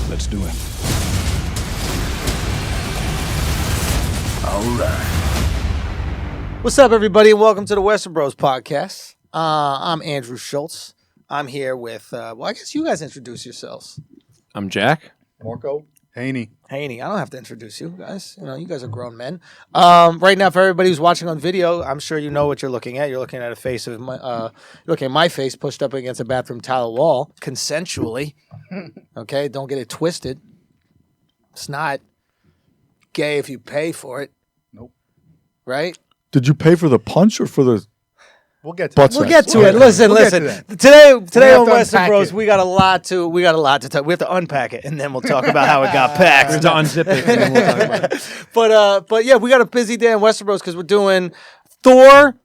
Let's do it. All right. What's up, everybody, and welcome to the Westerbros podcast. I'm Andrew Schulz. I'm here with, I guess you guys introduce yourselves. I'm Jack. Marco. Haney. Haney, I don't have to introduce you guys. You guys are grown men. Right now, for everybody who's watching on video, I'm sure you know what you're looking at. You're looking at a face of my, you're looking at my face pushed up against a bathroom towel wall, consensually. Okay, don't get it twisted. It's not gay if you pay for it. Nope. Right? Did you pay for the punch or for the? We'll get to Butt that. We'll get to it. Listen. Today on Westerbros, we got a lot to talk. We have to unpack it, and then we'll talk about how it got packed. We have to unzip it, and then we'll talk about it. But yeah, we got a busy day in Westerbros because we're doing Thor,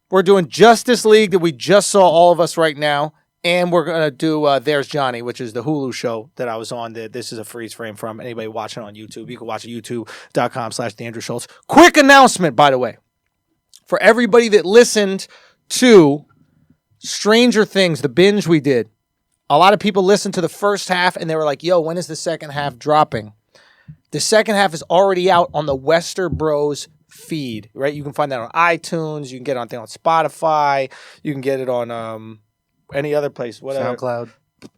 we're doing Justice League that we just saw, all of us right now, and we're gonna do There's Johnny, which is the Hulu show that I was on. This is a freeze frame from anybody watching on YouTube. You can watch it at youtube.com/TheAndrewSchulz. Quick announcement, by the way, for everybody that listened to Stranger Things, the binge we did. A lot of people listened to the first half and they were like, yo, when is the second half dropping? The second half is already out on the Westerbros feed, right? You can find that on iTunes. You can get it on Spotify. You can get it on any other place. Whatever. SoundCloud.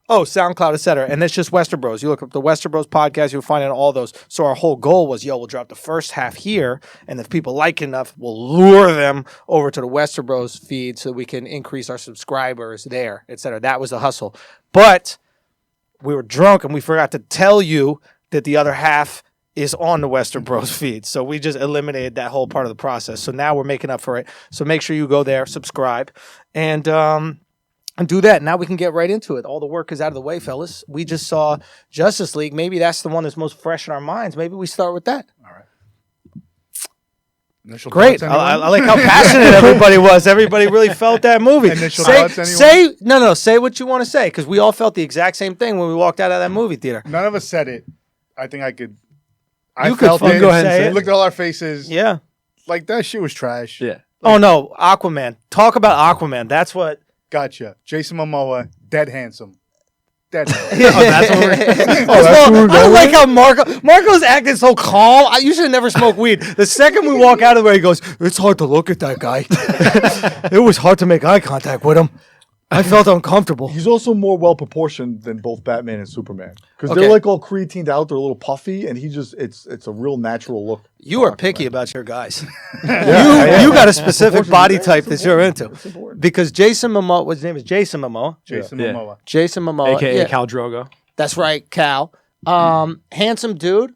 Oh, SoundCloud, etc. And it's just Westerbros. You look up the Westerbros podcast, you'll find it on all those. So our whole goal was, we'll drop the first half here, and if people like enough, we'll lure them over to the Westerbros feed so we can increase our subscribers there, etc. That was the hustle. But we were drunk, and we forgot to tell you that the other half is on the Westerbros feed. So we just eliminated that whole part of the process. So now we're making up for it. So make sure you go there, subscribe, and do that. Now we can get right into it. All the work is out of the way, fellas. We just saw Justice League. Maybe that's the one that's most fresh in our minds. Maybe we start with that. All right. Initial Great. thoughts, I anyone? like how passionate everybody was. Everybody really felt that movie. Initial thoughts, anyone? Say what you want to say, because we all felt the exact same thing when we walked out of that movie theater. None of us said it. I think I could. You could felt fucking it. go ahead and say it. Looked at all our faces. Yeah. Like, that shit was trash. Yeah. Oh, no. Aquaman. Talk about Aquaman. That's what. Gotcha. Jason Momoa, dead handsome. Dead handsome. That's what we're... I like how Marco's acting so calm. You should never smoke weed. The second we walk out of the way, he goes, it's hard to look at that guy. It was hard to make eye contact with him. I felt uncomfortable. He's also more well proportioned than both Batman and Superman because Okay. they're like all creatined out. They're a little puffy, and it's a real natural look. You are picky about your guys. You got a specific body type that you're into. Because Jason Momoa, his name is Jason Momoa. Jason Yeah. Momoa. Jason Momoa. A.K.A. yeah. Khal Drogo. That's right, Cal. Handsome dude.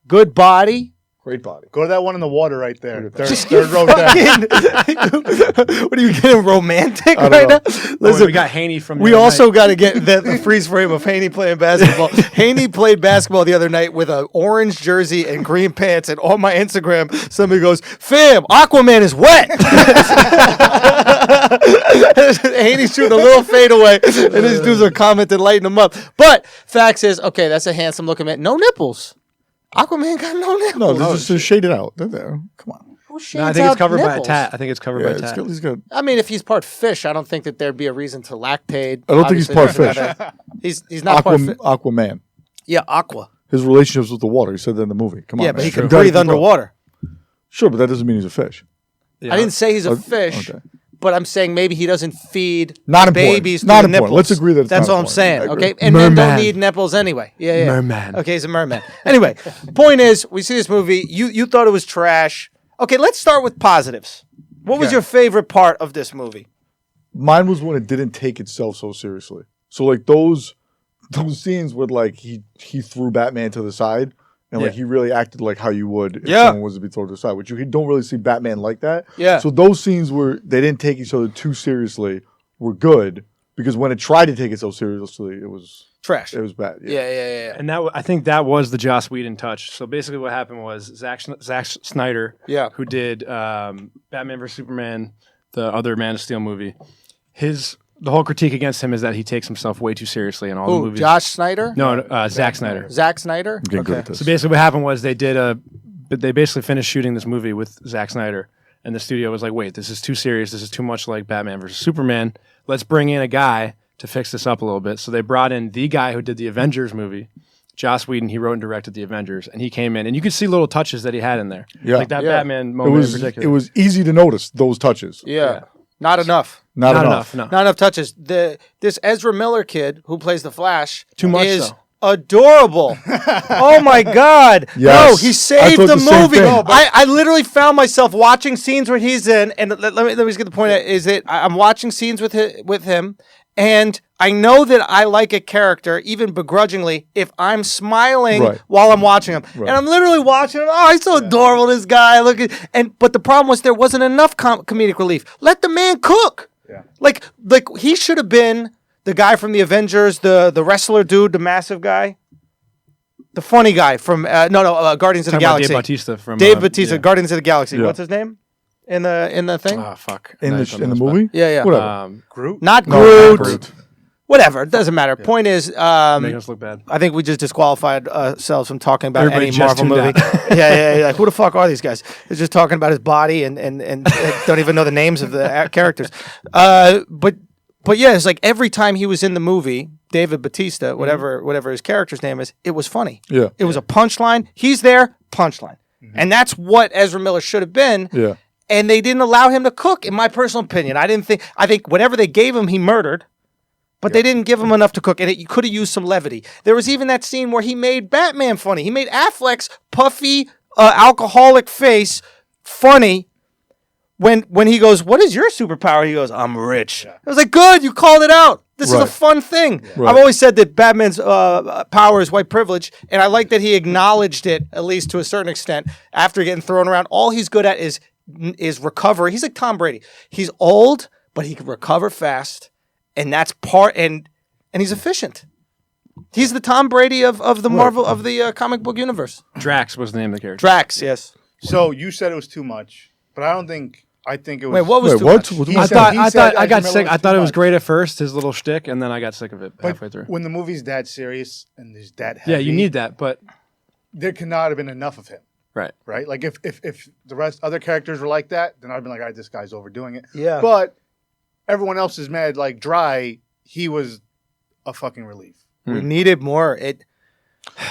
Good body. Great body. Go to that one in the water right there. Just Third row down. What are you getting romantic don't right know. now? Listen, we got Haney from We the other also night. got to get the freeze frame of Haney playing basketball. Haney played basketball the other night with an orange jersey and green pants. And on my Instagram, somebody goes, fam, Aquaman is wet. Haney's shooting a little fadeaway, and these dudes are commenting, lighting him up. But facts is, okay, that's a handsome looking man. No nipples. Aquaman got no nipples. No, they're just shaded out. They're there. Come on. Who No, I shades think it's out covered by a nipples? tat. I think it's covered by a tat. He's good. I mean, if he's part fish, I don't think that there'd be a reason to lactate. I don't think he's part fish. He's not part fish. Aquaman. Yeah, aqua. His relationships with the water. He said that in the movie. Come on. Yeah, but man. he can You gotta breathe keep up. underwater. Sure, but that doesn't mean he's a fish. Yeah. I didn't say he's a fish, okay. but I'm saying maybe he doesn't feed Not important. babies Not through important. nipples. Let's agree that it's That's not all I'm important. saying, I agree. okay? And men don't Merman. need nipples anyway. Yeah. Merman. Okay, he's a merman. Anyway, point is, we see this movie. You thought it was trash. Okay, let's start with positives. What was Okay. your favorite part of this movie? Mine was when it didn't take itself so seriously. So like those scenes where like he threw Batman to the side and like Yeah. he really acted like how you would if Yeah. someone was to be thrown to the side, which you don't really see Batman like that. Yeah. So those scenes where they didn't take each other too seriously were good because when it tried to take itself seriously, it was Trash. bad. Yeah. And I think that was the Joss Whedon touch. So basically, what happened was Zack Snyder, Yeah. who did Batman vs Superman, the other Man of Steel movie, the whole critique against him is that he takes himself way too seriously in all the Who, movies. Josh Snyder? No, Zack Snyder. Zack Snyder? I'm getting good at this. So basically, what happened was they basically finished shooting this movie with Zack Snyder, and the studio was like, "Wait, this is too serious. This is too much like Batman versus Superman. Let's bring in a guy to fix this up a little bit." So they brought in the guy who did the Avengers movie, Joss Whedon, he wrote and directed the Avengers, and he came in, and you could see little touches that he had in there, Yeah. like that Yeah. Batman It moment was in particular. it was easy to notice those touches. Yeah. Not enough. Not enough. No, Not enough touches. This Ezra Miller kid who plays the Flash Too much, is though. adorable. Oh my God. Yes. No, he I saved thought the the same movie. thing. No, I literally found myself watching scenes where he's in, and let me just get the point, is that I'm watching scenes with him, and I know that I like a character, even begrudgingly, if I'm smiling Right. while I'm watching him. Right. And I'm literally watching him. Oh, he's so adorable, this guy. But the problem was there wasn't enough comedic relief. Let the man cook. Yeah. Like he should have been the guy from the Avengers, the wrestler dude, the massive guy, the funny guy from Guardians of the Talking about Galaxy. Dave Bautista from Dave Bautista, yeah. Guardians of the Galaxy. Yeah. What's his name in the thing? Oh fuck! In Now the you put me in on the spot. movie? Yeah. Whatever. Groot? Not No, Groot. not Groot. Whatever. It doesn't matter. Point is, Making us look bad. I think we just disqualified ourselves from talking about Everybody any just Marvel tuned movie. out. yeah. Like, who the fuck are these guys? They're just talking about his body and don't even know the names of the characters. But yeah, it's like every time he was in the movie, David Bautista, whatever his character's name is, it was funny. Yeah. It was a punchline. He's there, punchline. And that's what Ezra Miller should have been. Yeah. And they didn't allow him to cook, in my personal opinion. I think whatever they gave him, he murdered. But they didn't give him enough to cook, and you could have used some levity. There was even that scene where he made Batman funny. He made Affleck's puffy, alcoholic face funny when he goes, "What is your superpower?" He goes, "I'm rich." I was like, "Good, you called it out. This is a Right. fun thing." Right. I've always said that Batman's power is white privilege, and I like that he acknowledged it, at least to a certain extent, after getting thrown around. All he's good at is recovery. He's like Tom Brady. He's old, but he can recover fast. And that's and he's efficient. He's the Tom Brady of the Marvel of the comic book universe. Drax was the name of the character. Drax, yes. So you said it was too much, but I think it was. Wait, what was Wait, too what? much? What- He I said- thought he I said thought I got Ezra sick. Miller I thought it was too great at first, his little shtick, and then I got sick of it halfway through. When the movie's that serious and is that heavy, Yeah, you need that, but there could not have been enough of him, right. right? Like if the other characters were like that, then I'd been like, all right, this guy's overdoing it. Yeah. But everyone else is mad, like Dry. He was a fucking relief. We needed more.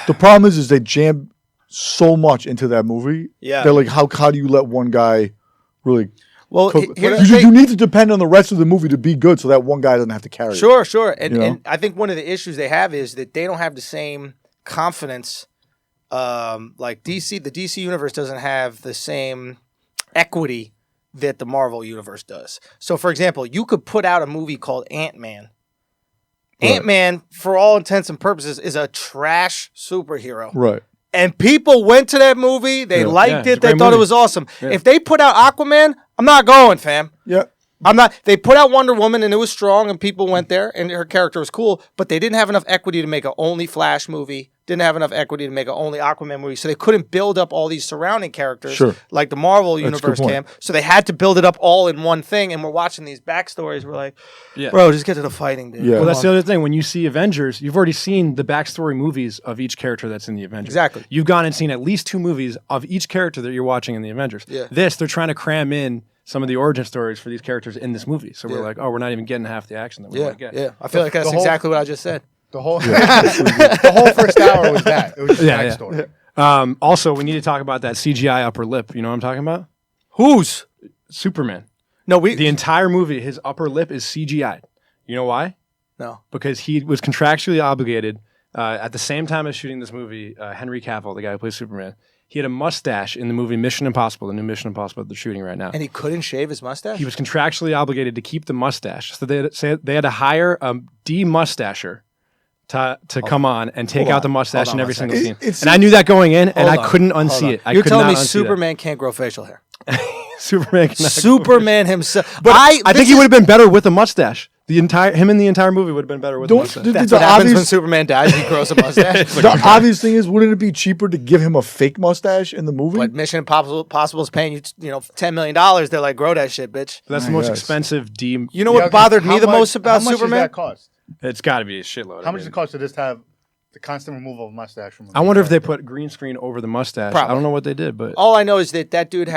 The problem is they jammed so much into that movie. Yeah. They're like, how do you let one guy really Well, cook? here's You, the you thing. need to depend on the rest of the movie to be good, so that one guy doesn't have to carry it. Sure. And, You know? and I think one of the issues they have is that they don't have the same confidence. Like DC, the DC universe doesn't have the same equity that the Marvel universe does. So, for example, you could put out a movie called Ant-Man. Right. Ant-Man, for all intents and purposes, is a trash superhero. Right. And people went to that movie. They Yeah. liked Yeah, it's it. a They great thought it movie. was awesome. Yeah. If they put out Aquaman, I'm not going, fam. Yeah. I'm not. They put out Wonder Woman and it was strong and people went there and her character was cool, but they didn't have enough equity to make a only Flash movie. Didn't have enough equity to make a only Aquaman movie, so they couldn't build up all these surrounding characters Sure. like the Marvel That's a good universe point. can. So they had to build it up all in one thing. And we're watching these backstories. We're like, Yeah. bro, just get to the fighting, dude. Yeah. Well, Come that's on. the other thing. When you see Avengers, you've already seen the backstory movies of each character that's in the Avengers. Exactly. You've gone and seen at least 2 movies of each character that you're watching in the Avengers. Yeah. This, they're trying to cram in some of the origin stories for these characters in this movie. So Yeah. we're like, oh, we're not even getting half the action that we Yeah, want to get. yeah. I feel like that's the whole- exactly what I just said. The whole the whole first hour was that. It was just Yeah, backstory. Also, we need to talk about that CGI upper lip. You know what I'm talking about? Who's? Superman. No, we. The entire movie, his upper lip is CGI. You know why? no. Because he was contractually obligated at the same time as shooting this movie. Henry Cavill, the guy who plays Superman, he had a mustache in the movie Mission Impossible, the new Mission Impossible that they're shooting right now. And he couldn't shave his mustache? He was contractually obligated to keep the mustache, so they had to hire a de-mustacher to come on and take out the mustache in every single scene. It's- And I knew that going in, and I Hold on, couldn't hold unsee on. it. I You're could telling not me unsee Superman can't grow facial hair? that. Superman cannot. Superman himself. But I this think he is- would have been better with a mustache. Him in the entire movie would have been better with a Don't- mustache. That's the what happens when obvious- Superman dies. He grows a mustache. The obvious thing is, wouldn't it be cheaper to give him a fake mustache in the movie? But Mission Impossible is paying you, $10 million. They're like, grow that shit, bitch. That's the I most guess. expensive de. You know what bothered me the most about how much Superman? Does that cost? It's got to be a shitload. How much does it cost to just have the constant removal of mustache from? I wonder if they put green screen over the mustache. Probably. I don't know what they did, but All I know is that dude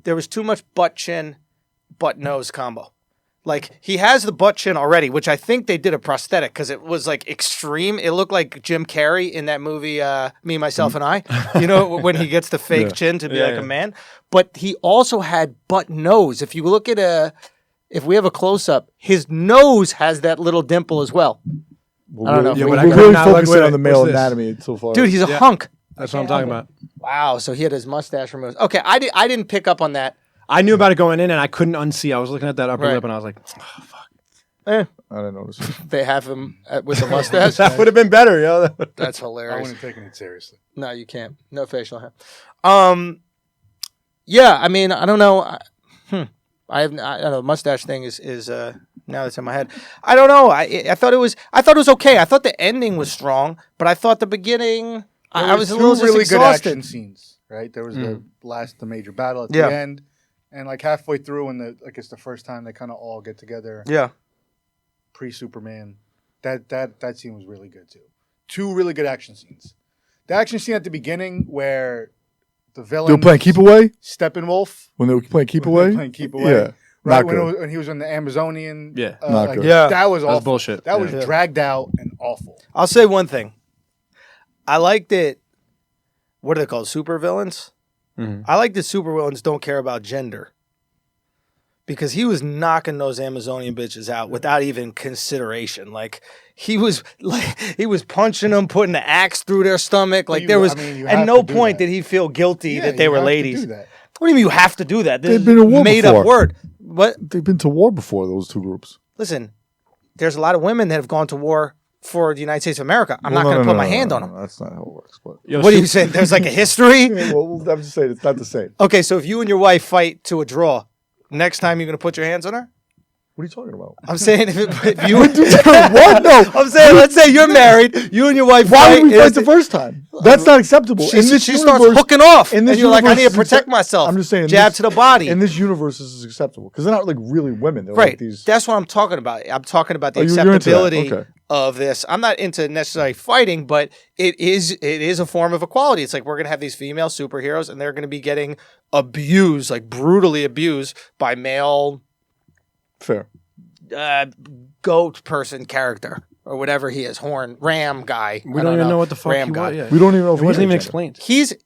there was too much butt chin, butt nose combo. Like, he has the butt chin already, which I think they did a prosthetic because it was, like, extreme. It looked like Jim Carrey in that movie, Me, Myself, and I. You know, when he gets the fake chin to be a man. But he also had butt nose. If you look at if we have a close-up, his nose has that little dimple as well. We're I don't know. Really, If we're we- really Now, look, focusing wait, on the male what's this? anatomy so far. Dude, he's a hunk. That's what I'm talking about. Wow, so he had his mustache removed. Okay, I didn't pick up on that. I knew about it going in, and I couldn't unsee. I was looking at that upper Right. lip, and I was like, oh, fuck. Eh, I didn't notice it. they have him with the mustache. That would have been better, yo. That's I hilarious. wouldn't have taken it seriously. No, you can't. No facial hair. Yeah, I mean, I don't know. I don't know. The mustache thing is now that's in my head. I don't know. I thought it was okay. I thought the ending was strong, but I thought the beginning I was a little just really exhausted. good action scenes, right? There was the major battle at Yeah. the end, and like halfway through, and it's the first time they kind of all get together Yeah. pre-Superman. That scene was really good too. Two really good action scenes. The action scene at the beginning where the villain They were playing Keep Away? Steppenwolf. When they were playing Keep When they were Away? playing Keep Away. Yeah. Right Not when, good. when he was in the Amazonian. Yeah. Not like, good. Yeah. That was awful. That was bullshit. That was Yeah. dragged out and awful. I'll say one thing. I liked it. What are they called? Super villains? Mhm. I like that super villains don't care about gender. Because he was knocking those Amazonian bitches out without even consideration. Like he was punching them, putting the axe through their stomach. Like there was you at have no to do point that. did he feel guilty Yeah, that they you were have to ladies. do that. What do you mean you have to do that? This They've is been in war made before. up word. But They've been to war before, those two groups. listen, there's a lot of women that have gone to war for the United States of America. I'm not going to put my hand on them. That's not how it works. But Yo, What are you saying? There's like a history? well, I'm just saying it's not the same. Okay, so if you and your wife fight to a draw, next time you're going to put your hands on her? What are you talking about? I'm saying if you What? No. I'm saying let's say you're married, you and your wife Why fight. did we fight and the first time? That's not acceptable. She starts hooking off, in this and you're like, I need to universe, protect myself. I'm just saying. Jab to the body. In this universe, this is acceptable because they're not like really women. They're Right. like these. That's what I'm talking about. I'm talking about the Oh, you're into that. acceptability Okay. of this. I'm not into necessarily fighting, but it is a form of equality. It's like we're going to have these female superheroes, and they're going to be getting abused, like brutally abused by male Fair. goat person character or whatever he is, ram guy. We don't even know what the fuck ram he god. was. Yeah. We don't even know if It wasn't even he explained.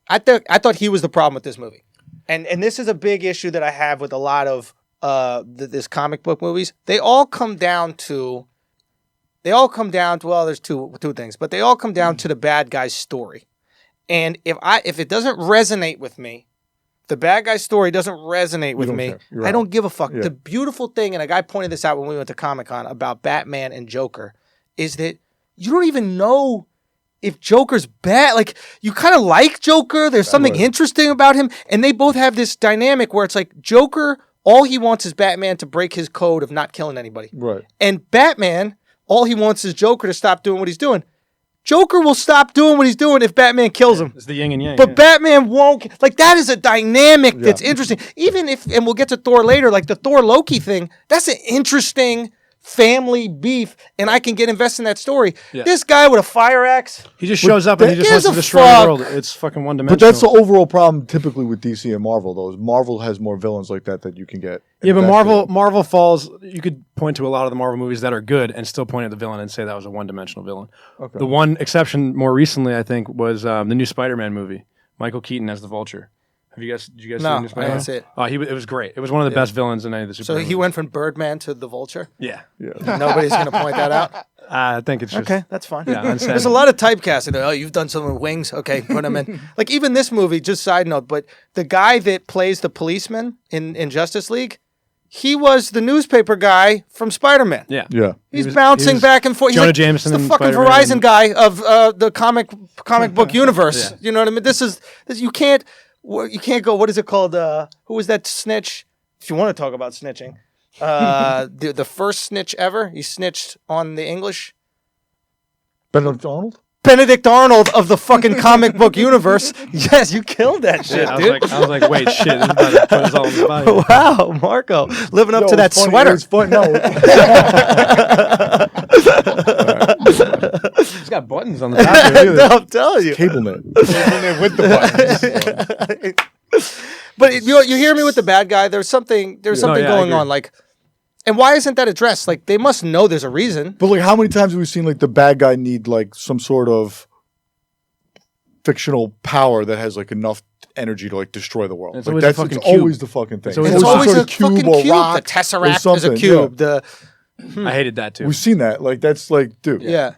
I thought he was the problem with this movie, and this is a big issue that I have with a lot of this comic book movies. They all come down to well, there's two things, but they all come down to the bad guy's story, and if it doesn't resonate with me, the bad guy's story doesn't resonate with don't me, care. You're I out. don't give a fuck. Yeah. The beautiful thing, and a guy pointed this out when we went to Comic-Con about Batman and Joker, is that you don't even know if Joker's bad. Like, you kind of like Joker. There's something Right. interesting about him. And they both have this dynamic where it's like Joker, all he wants is Batman to break his code of not killing anybody. Right. And Batman, all he wants is Joker to stop doing what he's doing. Joker will stop doing what he's doing if Batman kills him. It's the yin and yang. But yeah. Batman won't. Like, that is a dynamic that's interesting. Even if, and we'll get to Thor later, like the Thor Loki thing, that's an interesting family beef, and I can get invested in that story. Yeah. This guy with a fire axe. He just shows up and he Who just gives wants to a destroy fuck? the world. It's fucking one dimensional. But that's the overall problem typically with DC and Marvel, though. Is Marvel has more villains like that you can get. Yeah, but invested in. Marvel falls. You could point to a lot of the Marvel movies that are good and still point at the villain and say that was a one-dimensional villain. Okay. The one exception more recently, I think, was the new Spider-Man movie. Michael Keaton as the Vulture. Did you guys see the No, new I Spider-Man? didn't see it. Oh, it was great. It was one of the best villains in any of the So superhero he movies. went from Birdman to the Vulture. Yeah, Yeah. Nobody's going to point that out. I think it's just Okay, that's fine. Yeah, unsaid. There's a lot of typecasting. Oh, you've done some with wings. Okay, put them in. Like, even this movie, just side note, but the guy that plays the policeman in Justice League, he was the newspaper guy from Spider-Man. Yeah, Yeah. He's was- bouncing he was back and forth. He's Jonah like, Jameson he's the in fucking Spider-Man Verizon and- guy of the comic book universe. Yeah. You know what I mean? This you can't go. What is it called? Who was that snitch? If you want to talk about snitching, the first snitch ever. He snitched on the English. Benedict Arnold? Benedict Arnold of the fucking comic book universe. Yes, you killed that shit, I dude. was like, wait, shit, this is about to put us all in the fire. Wow, Marco, living up No, to that it's funny. sweater. It's fun. No. It's got buttons on the back. There. Look at No, I'm telling you. Cable man. With the buttons. But you hear me with the bad guy. There's something yeah, I going agree. on. Like, And why isn't that addressed? Like, they must know there's a reason. But like, how many times have we seen like the bad guy need like some sort of fictional power that has like enough energy to like destroy the world? It's Like, always that's a fucking it's cube. always the fucking thing. It's always It's a always some a sort of fucking or cube. rock The or Tesseract is a something, cube. yeah. I hated that too. We've seen that. Like that's like, dude. Yeah.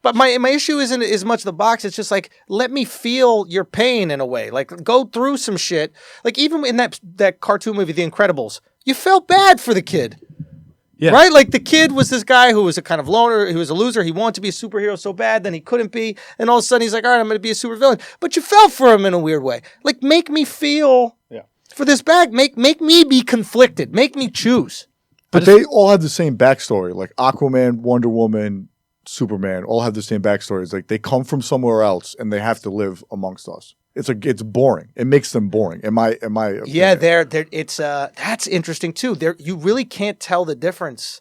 But my issue isn't as much the box. It's just like, let me feel your pain in a way. Like, go through some shit. Like, even in that cartoon movie, The Incredibles, you felt bad for the kid. Yeah. Right? Like, the kid was this guy who was a kind of loner. He was a loser. He wanted to be a superhero so bad, then he couldn't be. And all of a sudden, he's like, all right, I'm going to be a supervillain. But you felt for him in a weird way. Like, make me feel for this bag. Make me be conflicted. Make me choose. But they all have the same backstory. Like Aquaman, Wonder Woman, Superman all have the same backstories. Like they come from somewhere else and they have to live amongst us. It's boring. It makes them boring. Am I? Yeah, that's interesting too. You really can't tell the difference.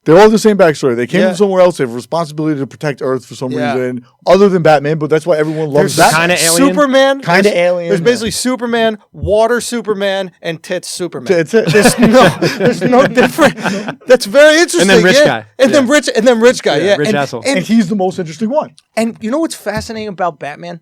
They're all the same backstory. They came from somewhere else. They have a responsibility to protect Earth for some reason, other than Batman. But that's why everyone loves There's Batman. kind of alien. Superman, Kinda alien, There's yeah. basically Superman, Water Superman, and Tits Superman. That's it. There's no different. That's very interesting. And then rich guy. And then rich guy. Yeah, rich and, asshole. And he's the most interesting one. And you know what's fascinating about Batman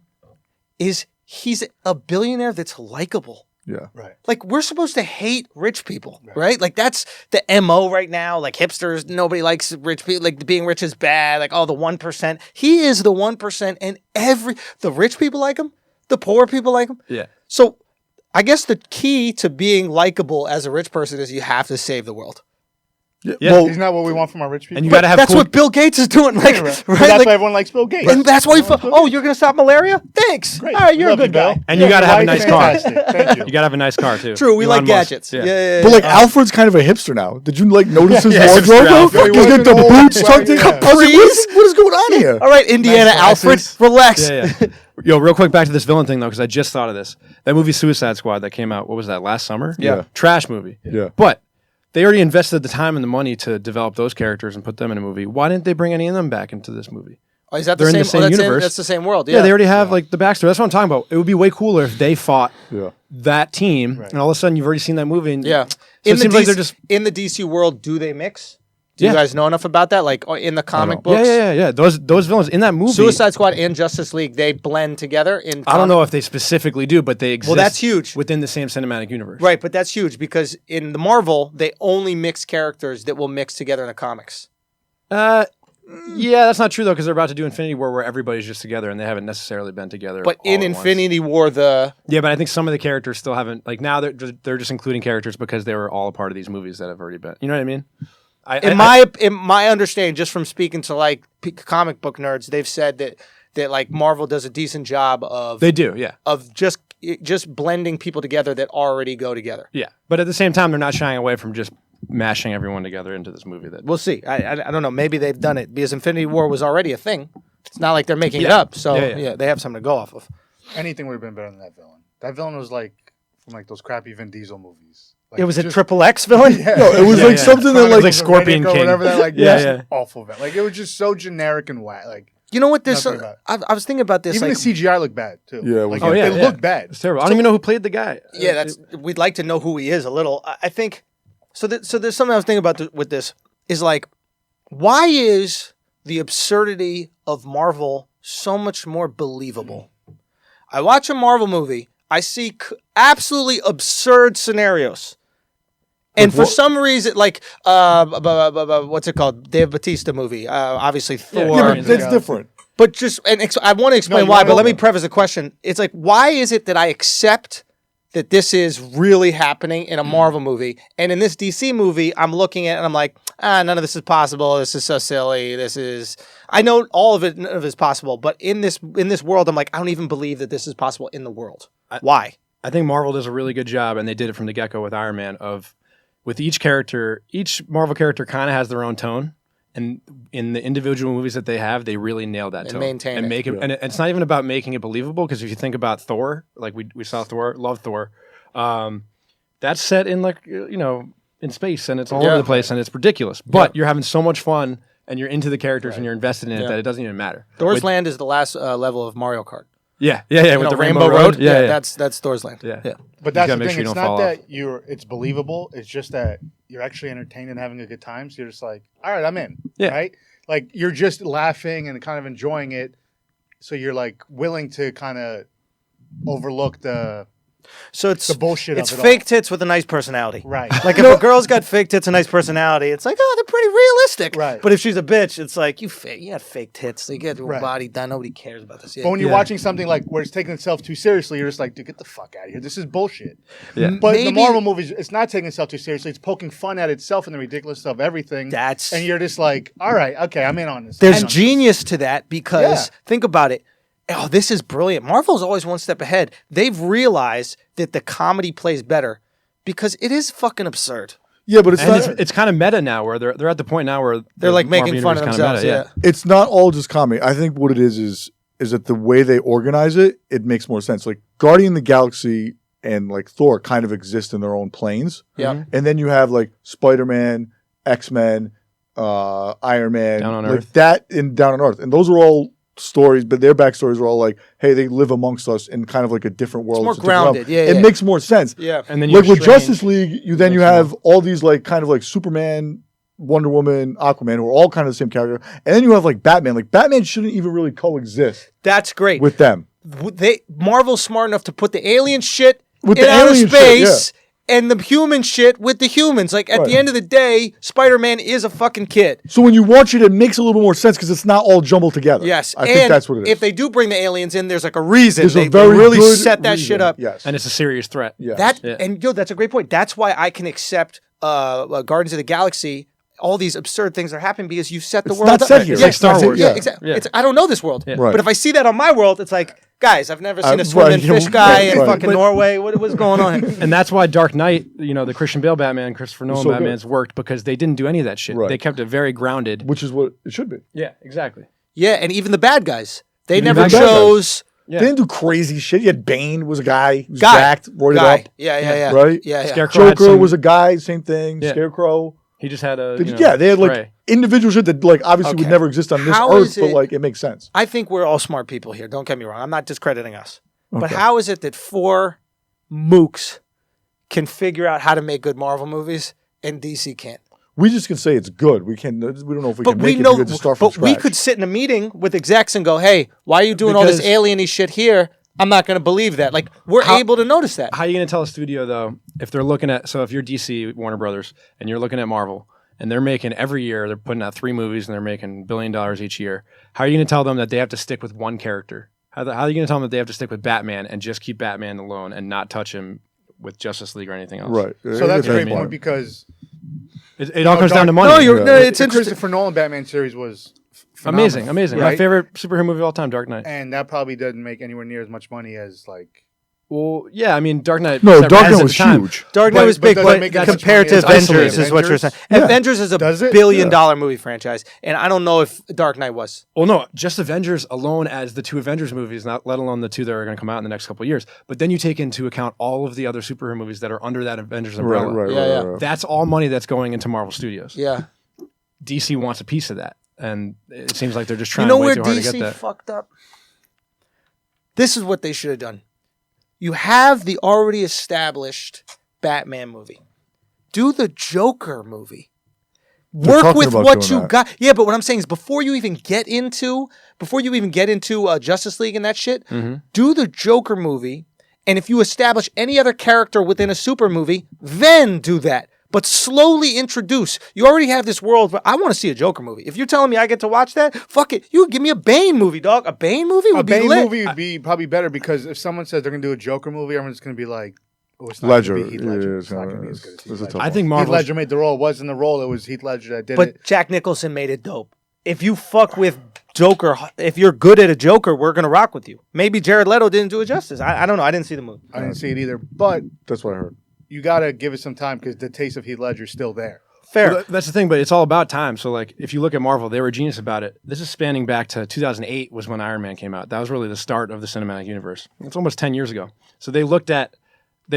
is he's a billionaire that's likable. Yeah. Right. Like, we're supposed to hate rich people, right? Like, that's the MO right now. Like, hipsters, nobody likes rich people. Like, being rich is bad. Like, oh, the 1%. He is the 1%, and the rich people like him. The poor people like him. Yeah. So, I guess the key to being likable as a rich person is you have to save the world. Yeah. Yeah. Well, Isn't that what we want from our rich people? And you got to have That's cool. what Bill Gates is doing. Like, right? That's Like, why everyone likes Bill Gates. and that's why you're going to stop malaria? Thanks. Great. All right, you're a Love you, good guy. Bill. And you gotta have a Your nice wife, car. fantastic. Thank you. You got to have a nice car too. True, we like Elon Musk. gadgets. Yeah. Yeah. but like Alfred's kind of a hipster now. Did you like notice his Yeah, wardrobe? hipster bro? Alfred. He's got the boots Yeah. tucked in. Yeah. I was like, what is going on here? All right, Indiana Nice Alfred, glasses. relax. Yeah. Yo, real quick back to this villain thing though, because I just thought of this. That movie Suicide Squad that came out. What was that? Last summer? Yeah. Trash movie. Yeah. But they already invested the time and the money to develop those characters and put them in a movie. Why didn't they bring any of them back into this movie? Oh, is that They're the in same? the same universe. That's the same world. Yeah, they already have like the backstory. That's what I'm talking about. It would be way cooler if they fought Yeah. that team, and all of a sudden you've already seen that movie. And Yeah. So it seems like they're just in the DC world. Do they mix? Do you Yeah. guys know enough about that? Like in the comic books, yeah. Those villains in that movie. Suicide Squad and Justice League, they blend together. I don't know if they specifically do, but they exist. Well, that's huge. within the same cinematic universe. Right, but that's huge because in the Marvel, they only mix characters that will mix together in the comics. Yeah, that's not true though, because they're about to do Infinity War where everybody's just together and they haven't necessarily been together. But all in at once. Infinity War, Yeah, but I think some of the characters still haven't. Like now, they're just including characters because they were all a part of these movies that have already been. You know what I mean? in my understanding, just from speaking to like comic book nerds, they've said that like Marvel does a decent job of They do, yeah. of just blending people together that already go together. Yeah. But at the same time, they're not shying away from just mashing everyone together into this movie. That We'll see. I don't know. Maybe they've done it because Infinity War was already a thing. It's not like they're making it up. So Yeah. they have something to go off of. Anything would have been better than that villain. That villain was like from like those crappy Vin Diesel movies. Like, It was a just- triple X villain. Yeah. No, it was Yeah, like yeah. something that Chronicles like like Scorpion of Riddick or King. whatever that like Yeah, just yeah. awful villain. Like it was just so generic and whack. Like You know what? This Nothing about it. I was thinking about this. even Like, the CGI looked bad too. Yeah, it was like, bad. it looked bad. it's terrible. I don't even know who played the guy. yeah, we'd like to know who he is a little. I think so. So there's something I was thinking about with this is like, why is the absurdity of Marvel so much more believable? I watch a Marvel movie, I see absolutely absurd scenarios. And for some reason, like, what's it called? Dave Bautista movie. Obviously, Thor. Yeah, but that's different. But just, I want to explain you why, wanna but let know. me preface the question. It's like, why is it that I accept that this is really happening in a Marvel movie? And in this DC movie, I'm looking at it and I'm like, none of this is possible. This is so silly. I know all of it, none of it is possible. But in this world, I'm like, I don't even believe that this is possible in the world. Why? I think Marvel does a really good job, and they did it from the get-go with Iron Man, with each Marvel character kind of has their own tone. And in the individual movies that they have, they really nail that tone. maintain and it. make it. And it's not even about making it believable, because if you think about Thor, like we saw Thor, love Thor, that's set in in space, and it's all over the place, and it's ridiculous. But you're having so much fun, and you're into the characters, and you're invested in it that it doesn't even matter. Thor's Land is the last level of Mario Kart. Yeah, You with know, the Rainbow Road. Yeah, yeah. That's Thor's land. Yeah. But that's gotta the make thing. sure you It's don't fall not off. that it's believable. It's just that you're actually entertained and having a good time. So you're just like, all right, I'm in. Yeah. Right? Like you're just laughing and kind of enjoying it. So you're like willing to kind of overlook the So it's the bullshit It's of it fake all. tits with a nice personality. Right. Like if a girl's got fake tits and nice personality, it's like, oh, they're pretty realistic. Right. But if she's a bitch, it's like you got fake tits. You get your Right. body done. Nobody cares about this. Yeah. But when you're Yeah. watching something like where it's taking itself too seriously, you're just like, dude, get the fuck out of here. This is bullshit. Yeah. But Maybe- the Marvel movies, it's not taking itself too seriously. It's poking fun at itself and the ridiculousness of everything. And you're just like, all right, okay, I'm in on this. There's I'm in on this. genius to that because Yeah. think about it. Oh, this is brilliant. Marvel's always one step ahead. They've realized that the comedy plays better because it is fucking absurd. Yeah, but it's And not. it's kind of meta now, where they're at the point now where They're the like Marvel making fun of universe kinda themselves. meta, It's not all just comedy. I think what it is that the way they organize it, it makes more sense. Like Guardian of the Galaxy and like Thor kind of exist in their own planes. Yeah. And then you have like Spider-Man, X-Men, Iron Man, Down on like Earth. that in Down on Earth. And those are all stories, but their backstories are all like, hey, they live amongst us in kind of like a different world. more a different realm. grounded. Yeah, It yeah. makes more sense. Yeah. And then you Like have with Strange. Justice League, you have all these like kind of like Superman, Wonder Woman, Aquaman, who are all kind of the same character. And then you have like Batman. Like Batman shouldn't even really coexist That's great. with them. Marvel's smart enough to put the alien shit With in the outer alien shit, space and the human shit with the humans. Like at Right. the end of the day, Spider-Man is a fucking kid. So when you watch it makes a little more sense because it's not all jumbled together. Yes, I think that's what it is. If they do bring the aliens in, there's like a reason. There's They a very really good set that reason. shit up. Yes. and it's a serious threat. Yeah. That's a great point. That's why I can accept Guardians of the Galaxy. All these absurd things are happening because you set the It's world not up. set here. It's like Star Wars. Yeah, Yeah. exactly. Yeah. I don't know this world, Yeah. Right. but if I see that on my world, it's like, guys, I've never seen a right, swimming fish guy in right. fucking Norway. What's going on here? And that's why Dark Knight, the Christian Bale Batman, Christopher Nolan so good. Batman's worked because they didn't do any of that shit. Right. They kept it very grounded. Which is what it should be. Yeah, exactly. Yeah, and even the bad guys, they Even the never bad guys. chose Yeah. They didn't do crazy shit. You had Bane was a guy. He was guy, jacked, roided guy. up. Yeah. Right? Yeah. Scarecrow had Joker some- was a guy, same thing. Yeah. Scarecrow. He just had a They had like spray. individual shit that like obviously would Okay. never exist on this How earth, is but it- like it makes sense. I think we're all smart people here. Don't get me wrong. I'm not discrediting us. But Okay. how is it that four mooks can figure out how to make good Marvel movies and DC can't? We just can say it's good. We don't know if we But can we make know, it because to start from but we scratch. could sit in a meeting with execs and go, "Hey, why are you doing all this Because- alien-y shit here? I'm not going to believe that." Like we're able to notice that. How are you going to tell a studio though if they're looking at if you're DC Warner Brothers and you're looking at Marvel and they're making every year they're putting out 3 movies and they're making $1 billion each year? How are you going to tell them that they have to stick with one character? How are you going to tell them that they have to stick with Batman and just keep Batman alone and not touch him with Justice League or anything else? Right. So that's a great mean. point because it all comes down to Dark- money. No, Yeah. it's the interesting. Christopher Nolan Batman series was phenomenal, Amazing. My right? favorite superhero movie of all time, Dark Knight. And that probably doesn't make anywhere near as much money as like. Well, yeah, I mean, Dark Knight. No, set Dark records Knight at was the time. huge. Dark Knight But- was but big, does that but make it as compared much to money as Avengers Avengers? is what you're saying. Yeah. Avengers is a Does it? billion-dollar movie franchise, and I don't know if Dark Knight was. Well, no, just Avengers alone as the 2 Avengers movies, not let alone the 2 that are going to come out in the next couple of years. But then you take into account all of the other superhero movies that are under that Avengers umbrella. Right. Yeah. That's all money that's going into Marvel Studios. Yeah. DC wants a piece of that, and it seems like they're just trying You know way where too hard to get DC that. fucked up? This is what they should have done. You have the already established Batman movie. Do the Joker movie. They're Work talking with about what doing you that. got. Yeah, but what I'm saying is before you even get into Justice League and that shit, Mm-hmm. do the Joker movie. And if you establish any other character within a super movie, then do that. But slowly introduce. You already have this world, but I want to see a Joker movie. If you're telling me I get to watch that, fuck it. You give me a Bane movie, dog. A Bane movie would A be Bane lit. movie would be probably better because if someone says they're going to do a Joker movie, everyone's going to be like, "Oh, it's not Ledger. going to be Heath Ledger. Yeah, It's not going to be as good as it's Heath a Ledger." tough I think Heath Marvel. Ledger made the role. It wasn't the role. It was Heath Ledger that did But it. Jack Nicholson made it dope. If you fuck with Joker, if you're good at a Joker, we're going to rock with you. Maybe Jared Leto didn't do it justice. I don't know. I didn't see the movie. I didn't see it either, but That's what I heard. you got to give it some time because the taste of Heath Ledger is still there. Fair. Well, that's the thing, but it's all about time. So, like, if you look at Marvel, they were genius about it. This is spanning back to 2008 was when Iron Man came out. That was really the start of the cinematic universe. It's almost 10 years ago. So they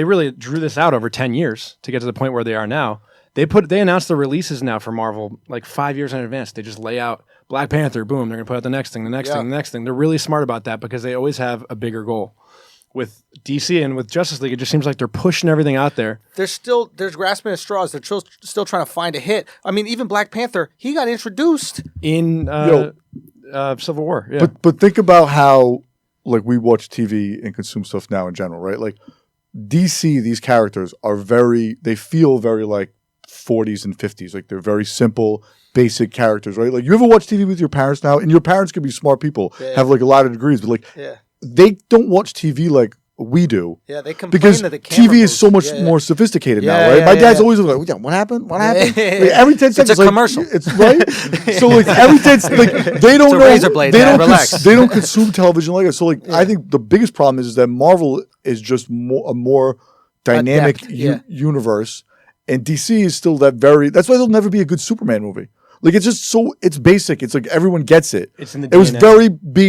really drew this out over 10 years to get to the point where they are now. They announced the releases now for Marvel like 5 years in advance. They just lay out Black Panther, boom, they're going to put out the next thing, the next thing, the next thing. They're really smart about that because they always have a bigger goal. With DC and with Justice League, it just seems like they're pushing everything out there. There's grasping at straws. They're still trying to find a hit. I mean, even Black Panther, he got introduced in Civil War. Yeah. But think about how like we watch TV and consume stuff now in general, right? Like DC, these characters are they feel very like 40s and 50s. Like they're very simple, basic characters, right? Like you ever watch TV with your parents now? And your parents could be smart people, have like a lot of degrees, but like they don't watch TV like we do. Yeah, they complain because that the camera TV is so much more sophisticated now, right? Yeah, My dad's always like, "What happened? What happened?" Like, every 10 seconds, it's a commercial. It's right. So like every 10, like they don't know. Razor blade, they don't consume television like us. So like I think the biggest problem is that Marvel is just a more dynamic universe, and DC is still that very. That's why there'll never be a good Superman movie. Like it's just it's basic. It's like everyone gets it. It's in the DNA.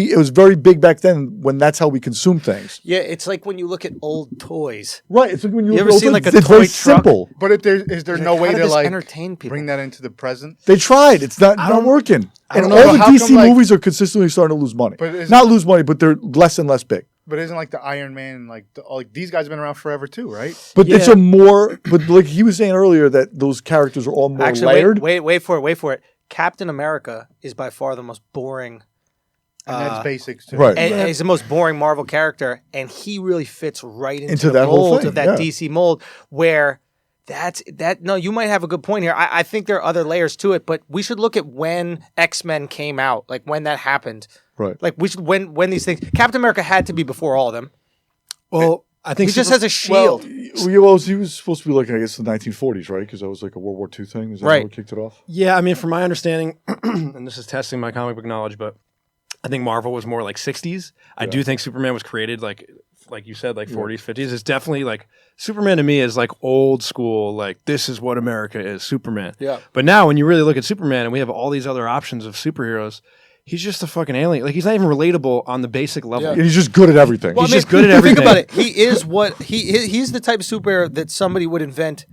It was very big back then when that's how we consume things. Yeah, it's like when you look at old toys. Right. It's like when you ever look seen at like a it's toy very truck? simple. But is there no way to like entertain people? bring that into the present? They tried. It's not working. And don't all know, the but how DC come, like- movies are consistently starting to lose money. Not lose money, but they're less and less big. But isn't like the Iron Man like these guys have been around forever too, right? But it's a more. But like he was saying earlier, that those characters are all more layered. Wait for it. Captain America is by far the most boring. And that's basics too. Right. And he's the most boring Marvel character, and he really fits right into the that whole mold thing, of that DC mold where no, you might have a good point here. I think there are other layers to it, but we should look at when X-Men came out, like when that happened. Right. Like we should when these things Captain America had to be before all of them. Well, I think he just has a shield. Well, he was supposed to be like, I guess, the 1940s, right? Because that was like a World War II thing. Is that what kicked it off? Yeah, I mean, from my understanding, and this is testing my comic book knowledge, but I think Marvel was more like 60s. I do think Superman was created like you said, like 40s, 50s. It's definitely like Superman to me is like old school. Like this is what America is, Superman. Yeah. But now when you really look at Superman, and we have all these other options of superheroes. He's just a fucking alien. Like he's not even relatable on the basic level. Yeah. He's just good at everything. Well, he's just good at everything. Think about it. He is what he's the type of superhero that somebody would invent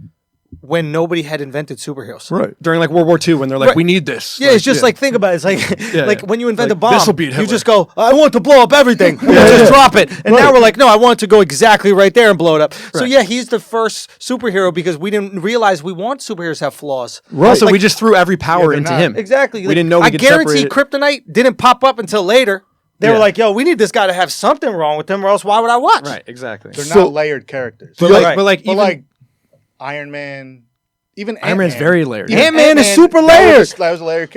when nobody had invented superheroes. Right. During like World War II when they're like, we need this. Yeah, like, it's just like, think about it. It's like when you invent like, a bomb, this'll beat you Hitler. just go, I want to blow up everything. And we'll just drop it. And now we're like, no, I want it to go exactly right there and blow it up. So yeah, he's the first superhero because we didn't realize we want superheroes to have flaws. Right. So we just threw every power into him. Exactly. We didn't know we could guarantee separate it. Kryptonite didn't pop up until later. They were like, yo, we need this guy to have something wrong with him or else why would I watch? Right, exactly. They're not layered characters. But like Iron Man. Even Iron Man's very layered. Ant-Man is super layered. That was a layered.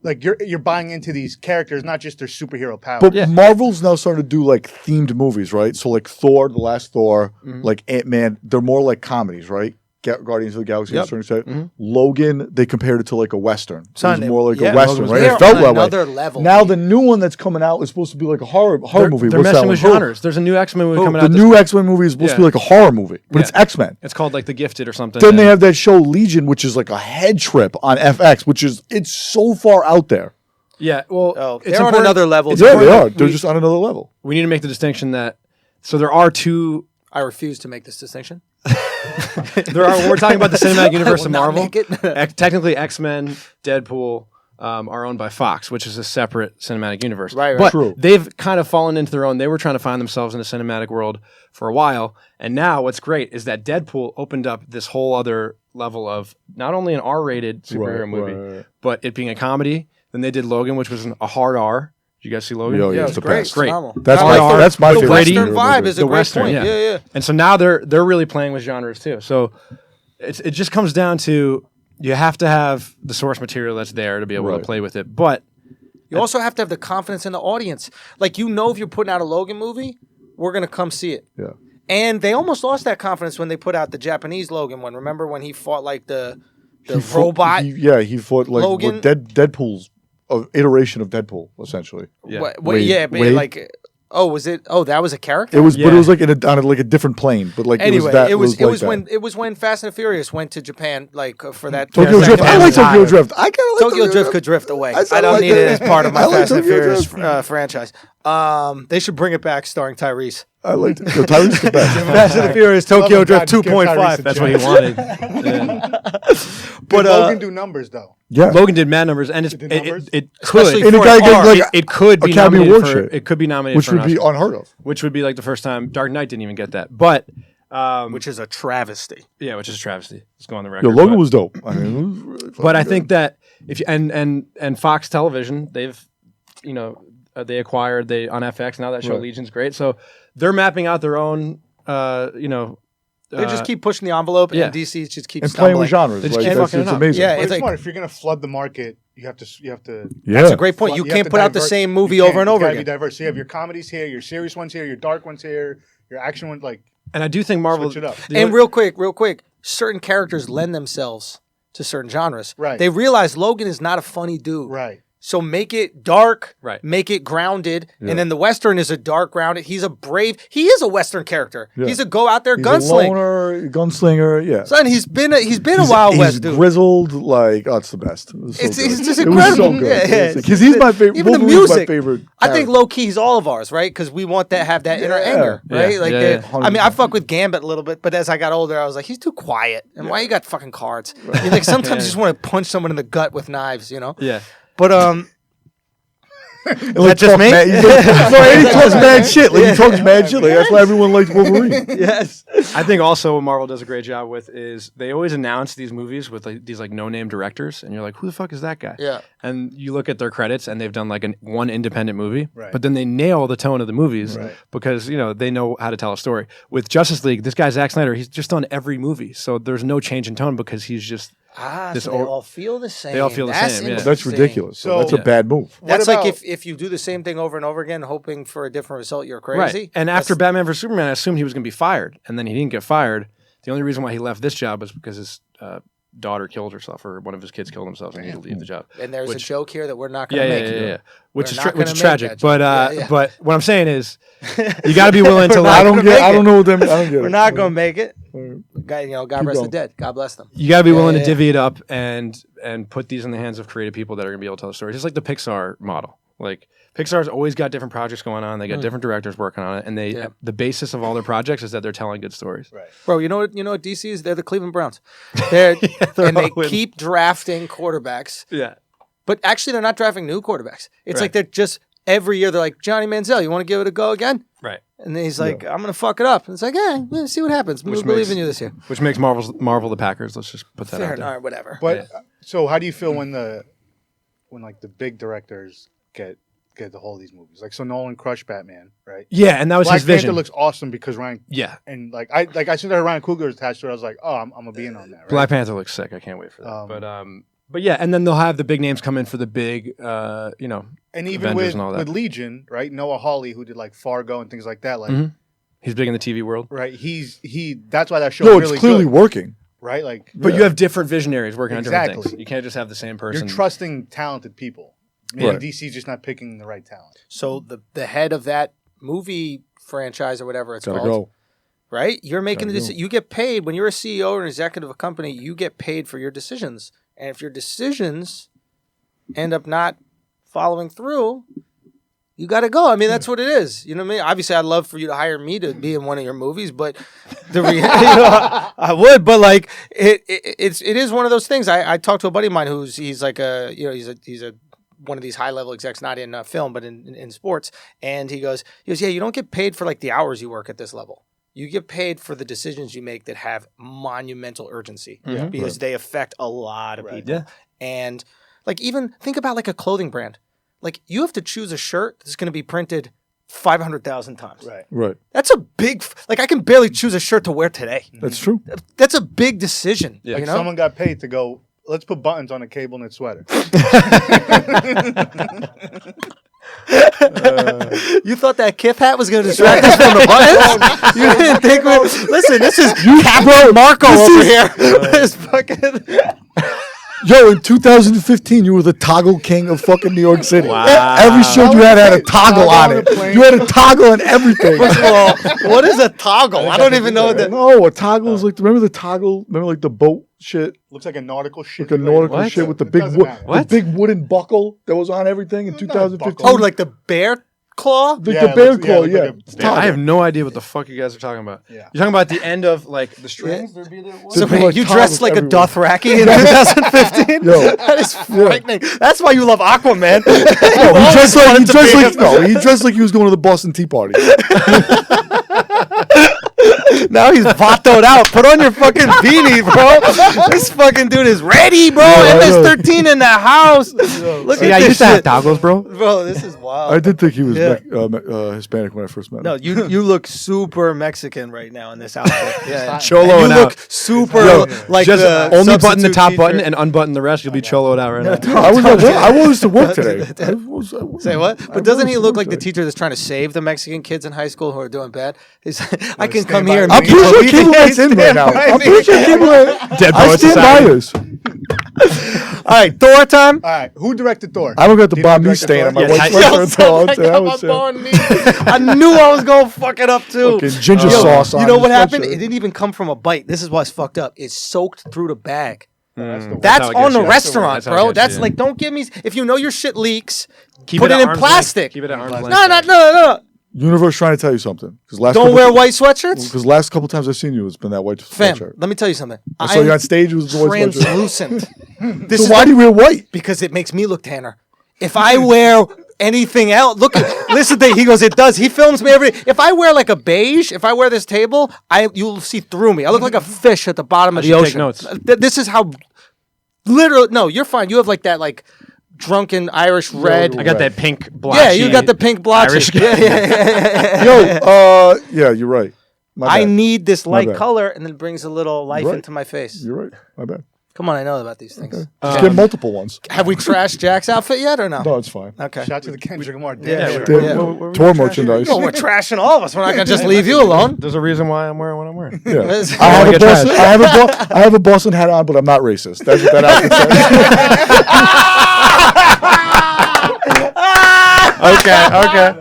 Like you're buying into these characters, not just their superhero power. But Marvel's now starting to do like themed movies, right? So like Thor, the last Thor, like Ant-Man, they're more like comedies, right? Guardians of the Galaxy, to a certain extent. Logan, they compared it to like a Western. It was more like a Western, right? It felt that way. Another level. Now the new one that's coming out is supposed to be like a horror movie. They're messing with genres. There's a new X-Men movie coming out. The new X-Men movie is supposed to be like a horror movie, but it's X-Men. It's called like The Gifted or something. Then they have that show Legion, which is like a head trip on FX, it's so far out there. Yeah, well, they're on another level. Yeah, they are. They're just on another level. We need to make the distinction that there are two. I refuse to make this distinction. We're talking about the cinematic universe of Marvel. It. Technically, X-Men, Deadpool are owned by Fox, which is a separate cinematic universe. Right. But True. they've kind of fallen into their own. They were trying to find themselves in a cinematic world for a while, and now what's great is that Deadpool opened up this whole other level of not only an R-rated superhero movie, but it being a comedy. Then they did Logan, which was a hard R. Did you guys see Logan? Yeah, it's the best. Great. That's my favorite. The Western superhero vibe movie. is a great Western, point. Yeah. And so now they're really playing with genres too. So it just comes down to you have to have the source material that's there to be able to play with it. But you also have to have the confidence in the audience. Like, if you're putting out a Logan movie, we're going to come see it. Yeah. And they almost lost that confidence when they put out the Japanese Logan one. Remember when he fought like the robot? He fought like Logan? Deadpool's iteration of Deadpool, essentially. yeah. Wade. Was it? Oh, that was a character. It was, but it was like on a different plane. But like anyway, it was when Fast and Furious went to Japan, like for that Tokyo Drift. I like Tokyo Drift. I kind of like Tokyo Drift could drift away. I don't like need it as part of my I like Fast and Tokyo Furious Drift. franchise. They should bring it back starring Tyrese. I liked it. Yo, Tyrese the best. Fast and the Furious Tokyo Drift Give Tyrese 2.5. a That's chance. what he wanted. Yeah. But Logan do numbers though. Yeah. Logan did mad numbers, and It did numbers? it Especially could. And for it an got R. like It could be Academy nominated Award for. shit. It could be nominated which for an would be Oscar, unheard of. which would be like the first time Dark Knight didn't even get that. But Which is a travesty. yeah, which is a travesty. Let's go on the record. Yo, Logan but, was dope. I mean, it was really fucking But I good. think that if you, and Fox Television, they've they acquired on FX now that show Right. Legion's great. So they're mapping out their own They just keep pushing the envelope, yeah. and DC just keeps and playing with stumbling. genres. They just Like, keep that's, fucking it's it up. amazing. Yeah, But it's it's like smart. If you're gonna flood the market, you have to. Yeah. that's a great point. You have can't to put out the divert- same movie you over and can't- over you gotta again. Be diverse. So you have your comedies here, your serious ones here, your dark ones here, your action ones. Like and I do think Marvel. Switch it up. And real quick, certain characters lend themselves to certain genres. Right. They realize Logan is not a funny dude. right. So make it dark, Right. make it grounded, Yeah. and then the Western is a dark grounded. He is a Western character. Yeah. He's a go out there He's gunslinger. a loner, gunslinger. Yeah. Son, he's been a Wild he's West dude. grizzled. Like, oh, it's the best. It was so It's good. just It was so incredible. good. Yeah. Because he's my favorite. Even the Wolverine's music. my favorite. I think character. low key he's all of ours, right? Because we want to have that inner Yeah. anger, right? Yeah. Like, Yeah, the- yeah. I mean, I fuck with Gambit a little bit, but as I got older, I was like, he's too quiet. And why you got fucking cards? You like sometimes you just want to punch someone in the gut with knives, you know? Yeah. But And, that just talk me? Mad, and he talks mad shit. Like, he talks mad shit. Like, that's why everyone likes Wolverine. yes, I think also what Marvel does a great job with is they always announce these movies with like these like no-name directors, and you're like, who the fuck is that guy? Yeah. And you look at their credits, and they've done like one independent movie, Right. but then they nail the tone of the movies Right. because they know how to tell a story. With Justice League, this guy Zack Snyder, he's just done every movie, so there's no change in tone because he's just this so they old- all feel the same. They all feel the That's same, yeah. That's interesting. ridiculous. So- That's a Yeah. bad move. That's What like about- if you do the same thing over and over again, hoping for a different result, you're right. crazy. And after That's- Batman vs Superman, I assumed he was going to be fired, and then he didn't get fired. The only reason why he left this job was because his daughter killed herself, or one of his kids killed themselves, and he had to leave the job. and there's a which- joke here that we're not going Yeah, to yeah, make. yeah. Which We're is not which gonna is make tragic. that But joke. Yeah, yeah. but what I'm saying is, you got to be willing to We're like. I don't gonna get. make I don't it. know what them. I don't get We're it. not going to make it. Alright. God Keep rest the going. dead. God bless them. You got to be willing Yeah, to yeah. divvy it up and put these in the hands of creative people that are going to be able to tell the story. Just like the Pixar model. Like Pixar's always got different projects going on. They got different directors working on it, and Yeah. the basis of all their projects is that they're telling good stories. Right. Bro, you know what DC is? They're the Cleveland Browns. They're, they're and they all in. keep drafting quarterbacks. Yeah. But actually, they're not drafting new quarterbacks. It's Right. like they're just every year they're like, Johnny Manziel, you want to give it a go again? Right. And then he's like, I'm going to fuck it up. And it's like, yeah, see what happens. We believe makes- in you this year. Which makes Marvel the Packers. Let's just put that Fair out enough. there. Whatever. But so, how do you feel when like the big directors get the whole of these movies? Like, so Nolan crushed Batman, right? Yeah, and that was Black his vision. Panther looks awesome because Ryan yeah. and I saw that Ryan Coogler was attached to it. I was like, oh, I'm gonna be in on that. Right? Black Panther looks sick. I can't wait for that. But yeah, and then they'll have the big names come in for the big, and even Avengers with and all that. with Legion, right? Noah Hawley, who did like Fargo and things like that, like Mhm. He's big in the TV world. right. That's why that show No, really it's clearly good, working. right? Like But you have different visionaries working on different Exactly. things. You can't just have the same person. you're trusting talented people. Maybe Right. DC's just not picking the right talent. So the head of that movie franchise or whatever it's Gotta called, go. right? You're making a Gotta decision. You get paid when you're a CEO or an executive of a company. You get paid for your decisions, and if your decisions end up not following through, you got to go. I mean, that's what it is. You know what I mean? Obviously, I'd love for you to hire me to be in one of your movies, but I would. But like, it is one of those things. I talked to a buddy of mine he's like he's a one of these high level execs, not in film, but in sports. And he goes, yeah, you don't get paid for like the hours you work at this level. You get paid for the decisions you make that have monumental urgency because they affect a lot of people. Yeah. And like, even think about like a clothing brand. Like, you have to choose a shirt that's going to be printed 500,000 times. Right. Right. That's a big, like, I can barely choose a shirt to wear today. That's true. That's a big decision. Yeah. You know? Someone got paid to go. Let's put buttons on a cable knit sweater. You thought that Kith hat was going to distract us from the buttons? You didn't think listen, this is Captain Marco over here. This fucking... Yo, in 2015, you were the toggle king of fucking New York City. Wow. Every shirt you had a toggle Toggle on on it. the plane. You had a toggle on everything. First of all, what is a toggle? I don't even know what that... No, a toggle is like, remember the toggle? Remember like the boat shit? Looks like a nautical shit. Like a nautical shit with the It big doesn't matter. the big wooden buckle that was on everything in Not a 2015. buckle. Oh, like the bear claw? The Yeah, bear it looks- claw, yeah, yeah. it looks like I have no idea what the fuck you guys are talking about. Yeah. You're talking about the end of like the strings. There'd be the So There'd be, wait, like, you toggles dressed like everywhere. a Dothraki in 2015? Yo. That is frightening. That's why you love Aquaman. No, he dressed like he was going to the Boston Tea Party. Now he's vatoed out. Put on your fucking beanie, bro. This fucking dude is ready, bro. I know. MS-13 in the house. Look See, at I this used to have shit. toggles, bro. Bro, this is wild. I did think he was Yeah. Hispanic when I first met him. No, you look super Mexican right now in this outfit. Yeah, Choloing and you look out. super Yo, like Just the only button the substitute top teacher. button and unbutton the rest. You'll be choloed out right now. I was to work today. Say what? But doesn't he look like the teacher that's trying to save the Mexican kids in high school who are doing bad? He's, I can come here and I'm make pretty you sure believe Cable it. Knight's in right now. I'm pretty sure Cable Knight. Dead I Poets stand by Society. this. All right, Thor time. All right, who directed Thor? I don't got the Do you Bob know me who directed stain on my Thor? white Yeah, sweatshirt. So I'll say that was I knew I was gonna fuck it up too. fucking ginger Yo, sauce on You know his what happened? sweatshirt. It didn't even come from a bite. This is what's fucked up. It's soaked through the bag. That's the That's how it on gets the you. restaurant, That's how it bro. gets That's you. like, don't give me. If you know your shit leaks, Keep put at it in arm's plastic. length. Keep it at arm's length. No. Universe trying to tell you something. Don't wear white sweatshirts. Because last couple times I've seen you, it's been that white Fam, sweatshirt. let me tell you something. I saw you on stage. It was the white sweatshirt. Translucent. This So is why do you wear white? because it makes me look tanner. If I wear anything else, listen to he goes, it does. He films me every. If I wear like a beige, if I wear this table, you'll see through me. I look like a fish at the bottom of the should take ocean. notes. This is how. Literally, no, you're fine. You have like that like drunken Irish red. I got that pink blotchy. Yeah, you got the pink blotchy. Irish Yeah. Yo, yeah, you're right. My I bad. need this light bad. color, and then it brings a little life Right. into my face. You're right. My bad. Come on, I know about these things. Just get multiple ones. Have we trashed Jack's outfit yet or no? No, it's fine. Okay. Shout out to the Kendrick Lamar. Yeah, shirt. Thor- Yeah. Tour merchandise. Well, we're trashing all of us. We're not gonna just leave you alone. There's a reason why I'm wearing what I'm wearing. Yeah. Let's- I have, wanna a get Boston, trashed. I have a Boston hat on, but I'm not racist. That's what that outfit says. Okay.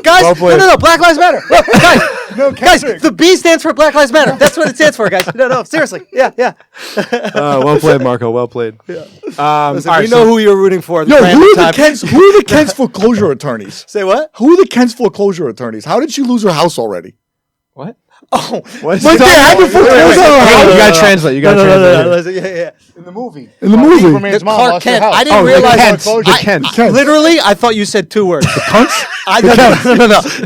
Guys, Well played. no, Black Lives Matter. Look, guys, No, guys, Kendrick. the B stands for Black Lives Matter. That's what it stands for, guys. No, seriously. Yeah. Well played, Marco. Well played. Listen, all we right, know who you're rooting for. Yo, Random who are time. the Kent's foreclosure attorneys? Say what? Who are the Kent's foreclosure attorneys? How did she lose her house already? What? Oh, What is Like he they talking had to about? foreclose on her Hey, house you gotta translate. You gotta translate. Listen, yeah. In the movie. in the movie. Superman's The mom Clark lost her Kent. house. I didn't Oh, the realize Kents. foreclosure. The Kents. Kent. Literally, I thought you said two words. Cunts?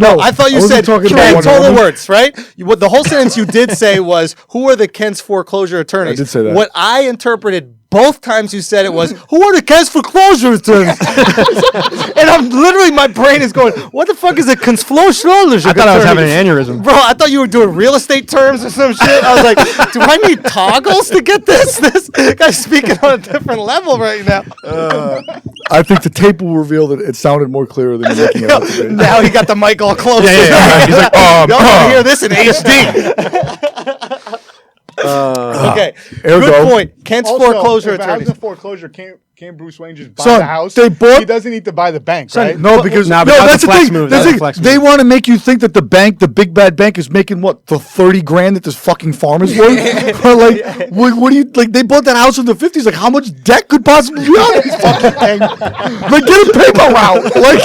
No. I thought you I wasn't said talking about Kent Wonder total Woman. words, right? What the whole sentence you did say was, "Who are the Kent's foreclosure attorneys?" I did say that. What I interpreted both times you said it was, "Who are the Kent's foreclosure attorneys?" And I'm literally, my brain is going, "What the fuck is a foreclosure?" I thought I was having an aneurysm. Bro, I thought you were doing real estate terms or some shit. I was like, do I need toggles to get this? This guy's speaking on a different level right now. I think the tape will reveal that it sounded more clear than you're making it out to be. Now he got the mic all close. Yeah. He's like, Y'all gonna hear this in HD. Okay, Ergo. good point. Kent's Also, foreclosure if a house attorneys. in foreclosure, can't Bruce Wayne just buy Son, the house? they bought- He doesn't need to buy the bank, right? No, because Nah, but that was that's a the flex thing. move. That's That was a the flex thing. They move. want to make you think that the bank, the big bad bank, is making what the $30,000 that this fucking farm is worth. Or like, what do you like? They bought that house in the '50s. Like, how much debt could possibly be on this fucking thing? Like, get a paper route. Like,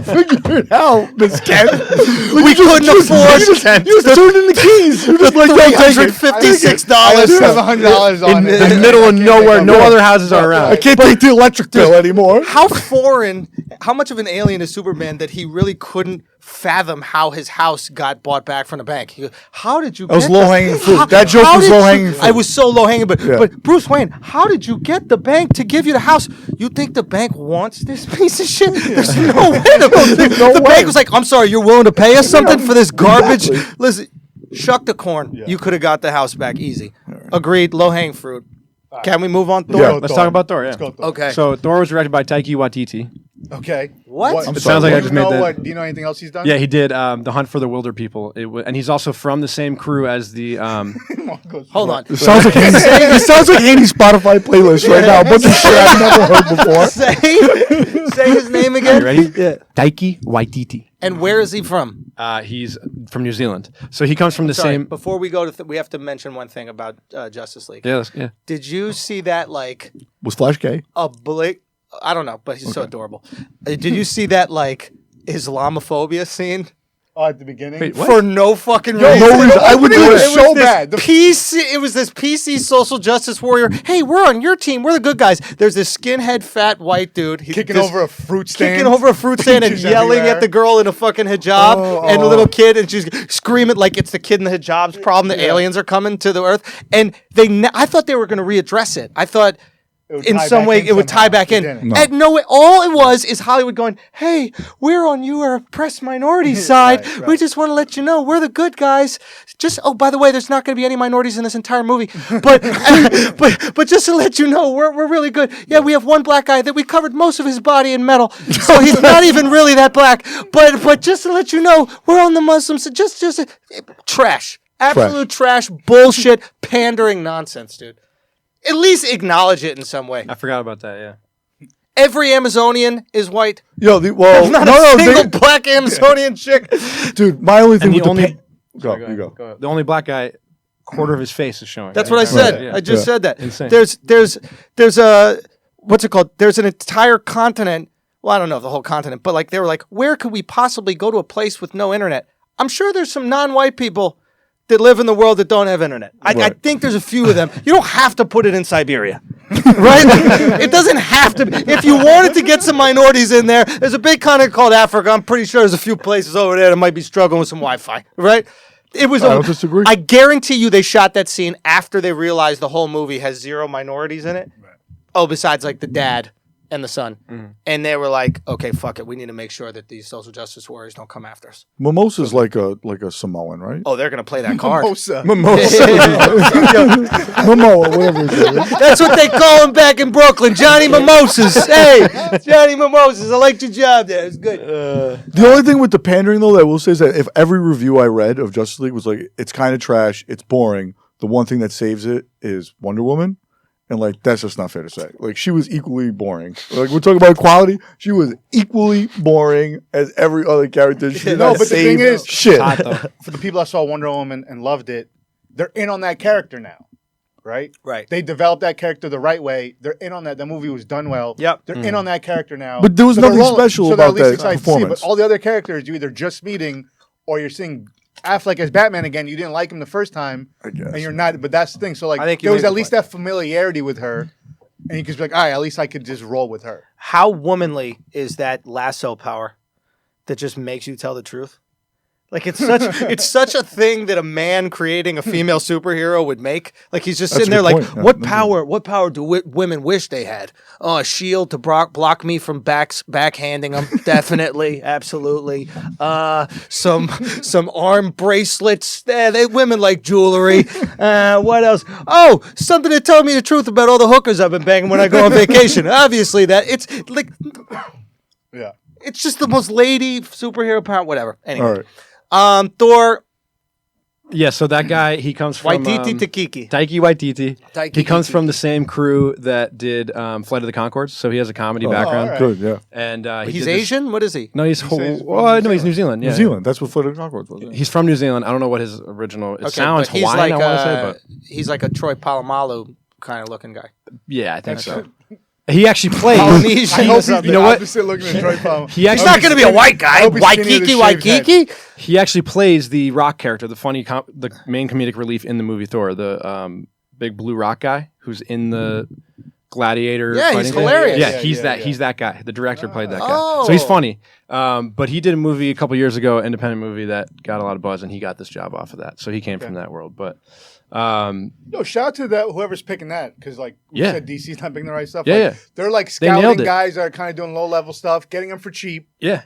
figure it out, Miss Kent. Like, We couldn't afford You just turned in the keys. You're just like, yo, take it. $356. I have $700 on In it. the middle of nowhere, no other houses are I around. can't take the electric bill anymore. How foreign, how much of an alien is Superman that he really couldn't fathom how his house got bought back from the bank? He goes, how did you That was get low-hanging fruit. How- That joke how was did you- low-hanging fruit. I was so low hanging, Yeah. but Bruce Wayne, how did you get the bank to give you the house? You think the bank wants this piece of shit? There's no way. The bank was like, I'm sorry, you're willing to pay us something for this garbage? Exactly. Listen, shuck the corn. You could have got the house back easy. Agreed, low hanging fruit. Can we move on, Thor? Yeah. Let's talk about Thor. Yeah. Let's go, Thor. Okay. So Thor was directed by Taika Waititi. Okay. What? I'm It sorry, sounds like what? I just made that. Do you know anything else he's done? Yeah, he did The Hunt for the Wilder People, and he's also from the same crew as the. Hold on. It sounds like it sounds like Andy's Spotify playlist right now. A bunch of shit I've never heard before. Say his name again. You ready? Yeah. Taika Waititi. And where is he from? He's from New Zealand, so he comes from the Sorry, same. before we go to, we have to mention one thing about Justice League. Yeah, yeah. Did you see that like Was Flash gay? a blink? I don't know, but he's so adorable. Did you see that like Islamophobia scene? Oh, at the beginning? Wait, what? For no fucking Yo, reason. no reason. I would do it so bad. It was this PC social justice warrior. Hey, we're on your team. We're the good guys. There's this skinhead fat white dude. Kicking over a fruit stand. Kicking over a fruit stand and Peaches yelling everywhere. at the girl in a fucking hijab and a little kid, and she's screaming like it's the kid in the hijab's problem. The aliens are coming to the Earth, and I thought they were going to readdress it. I thought in some way it would tie back in. And no way. All it was is Hollywood going, "Hey, we're on your oppressed minority side. Right. We just want to let you know we're the good guys. Just by the way, there's not going to be any minorities in this entire movie, but but just to let you know, we're really good. Yeah, we have one black guy that we covered most of his body in metal, so he's not even really that black. But just to let you know, we're on the Muslims. Just trash, absolute trash, bullshit, pandering nonsense, dude. At least acknowledge it in some way. I forgot about that. Yeah. Every Amazonian is white. Yo, There's not a single black Amazonian chick. dude. My only thing And with the the only go, Go you go. ahead. The only black guy, quarter of his face is showing. That's right? what I said. Right, yeah. I just said that. Insane. There's a what's it called? There's an entire continent. Well, I don't know if the whole continent, but like they were like, where could we possibly go to a place with no internet? I'm sure there's some non-white people that live in the world that don't have internet. I think there's a few of them. You don't have to put it in Siberia, right? Like, it doesn't have to. If you wanted to get some minorities in there, there's a big continent called Africa. I'm pretty sure there's a few places over there that might be struggling with some Wi-Fi, right? It was. I don't disagree. I guarantee you, they shot that scene after they realized the whole movie has 0 minorities in it. Right. Oh, besides like the dad and the son, and they were like, "Okay, fuck it. We need to make sure that these social justice warriors don't come after us." Mimosa's like a Samoan, right? Oh, they're gonna play that card. Mimosa. Momoa, whatever his name is. That's what they call him back in Brooklyn, Johnny Mimosas. Hey, Johnny Mimosas. I liked your job there. It's good. The only thing with the pandering, though, that I will say is that if every review I read of Justice League was like, it's kind of trash, it's boring, the one thing that saves it is Wonder Woman. And, like, that's just not fair to say. Like, she was equally boring. Like, we're talking about equality. She was equally boring as every other character. She did No, not but the save thing is- shit. Hot, though. For the people that saw Wonder Woman and loved it, they're in on that character now, right? Right. They developed that character the right way. They're in on that. The movie was done well. Yep. They're in on that character now. But there was they're nothing special so they're about at least that excited to see it. performance. But all the other characters, you either just meeting or you're seeing Affleck as Batman again. You didn't like him the first time, I guess. and you're not. But that's the thing. So like, I think you there was made at the least point. that familiarity with her, and you could be like, all right, at least I could just roll with her. How womanly is that lasso power that just makes you tell the truth? Like it's such a thing that a man creating a female superhero would make. Like he's just That's sitting a there good like, point. Yeah, what power do women wish they had? Oh, a shield to block me from backhanding them. Definitely, absolutely. Some arm bracelets. Women like jewelry. What else? Oh, something to tell me the truth about all the hookers I've been banging when I go on vacation. Obviously, that it's like, Yeah. it's just the most lady superhero power. Whatever. Anyway. All right. Thor, Yeah, so that guy, he comes from Waititi Takiki. Taiki Waititi. Taiki He comes Waititi. from the same crew that did Flight of the Conchords, so he has a comedy background. all right. Good, yeah. And he He's did this- Asian? What is he? No, he's says from no, he's New Zealand. Yeah, New Zealand. That's what Flight of the Conchords was. Yeah. He's from New Zealand. I don't know what his original. It sounds but he's Hawaiian. like I want to say, but he's like a Troy Polamalu kind of looking guy. yeah, I think so. He actually plays. Polynesian. I hope he's you the know what? opposite looking at Troy Palmer. He actually He's not going to be a white guy. I hope he's skinny with a shaved head. Waikiki. He actually plays the rock character, the funny, the main comedic relief in the movie Thor, the big blue rock guy who's in the Gladiator. Yeah, he's fighting thing. hilarious. Yeah, Yeah, he's yeah, that. yeah. He's that guy. The director played that guy, Oh. so he's funny. But he did a movie a couple years ago, independent movie that got a lot of buzz, and he got this job off of that. So he came from that world. But Yo, shout out to that whoever's picking that because like we Yeah. said, DC's not picking the right stuff. Yeah, Like, yeah. They're like They nailed scouting it. guys that are kind of doing low level stuff, getting them for cheap, yeah.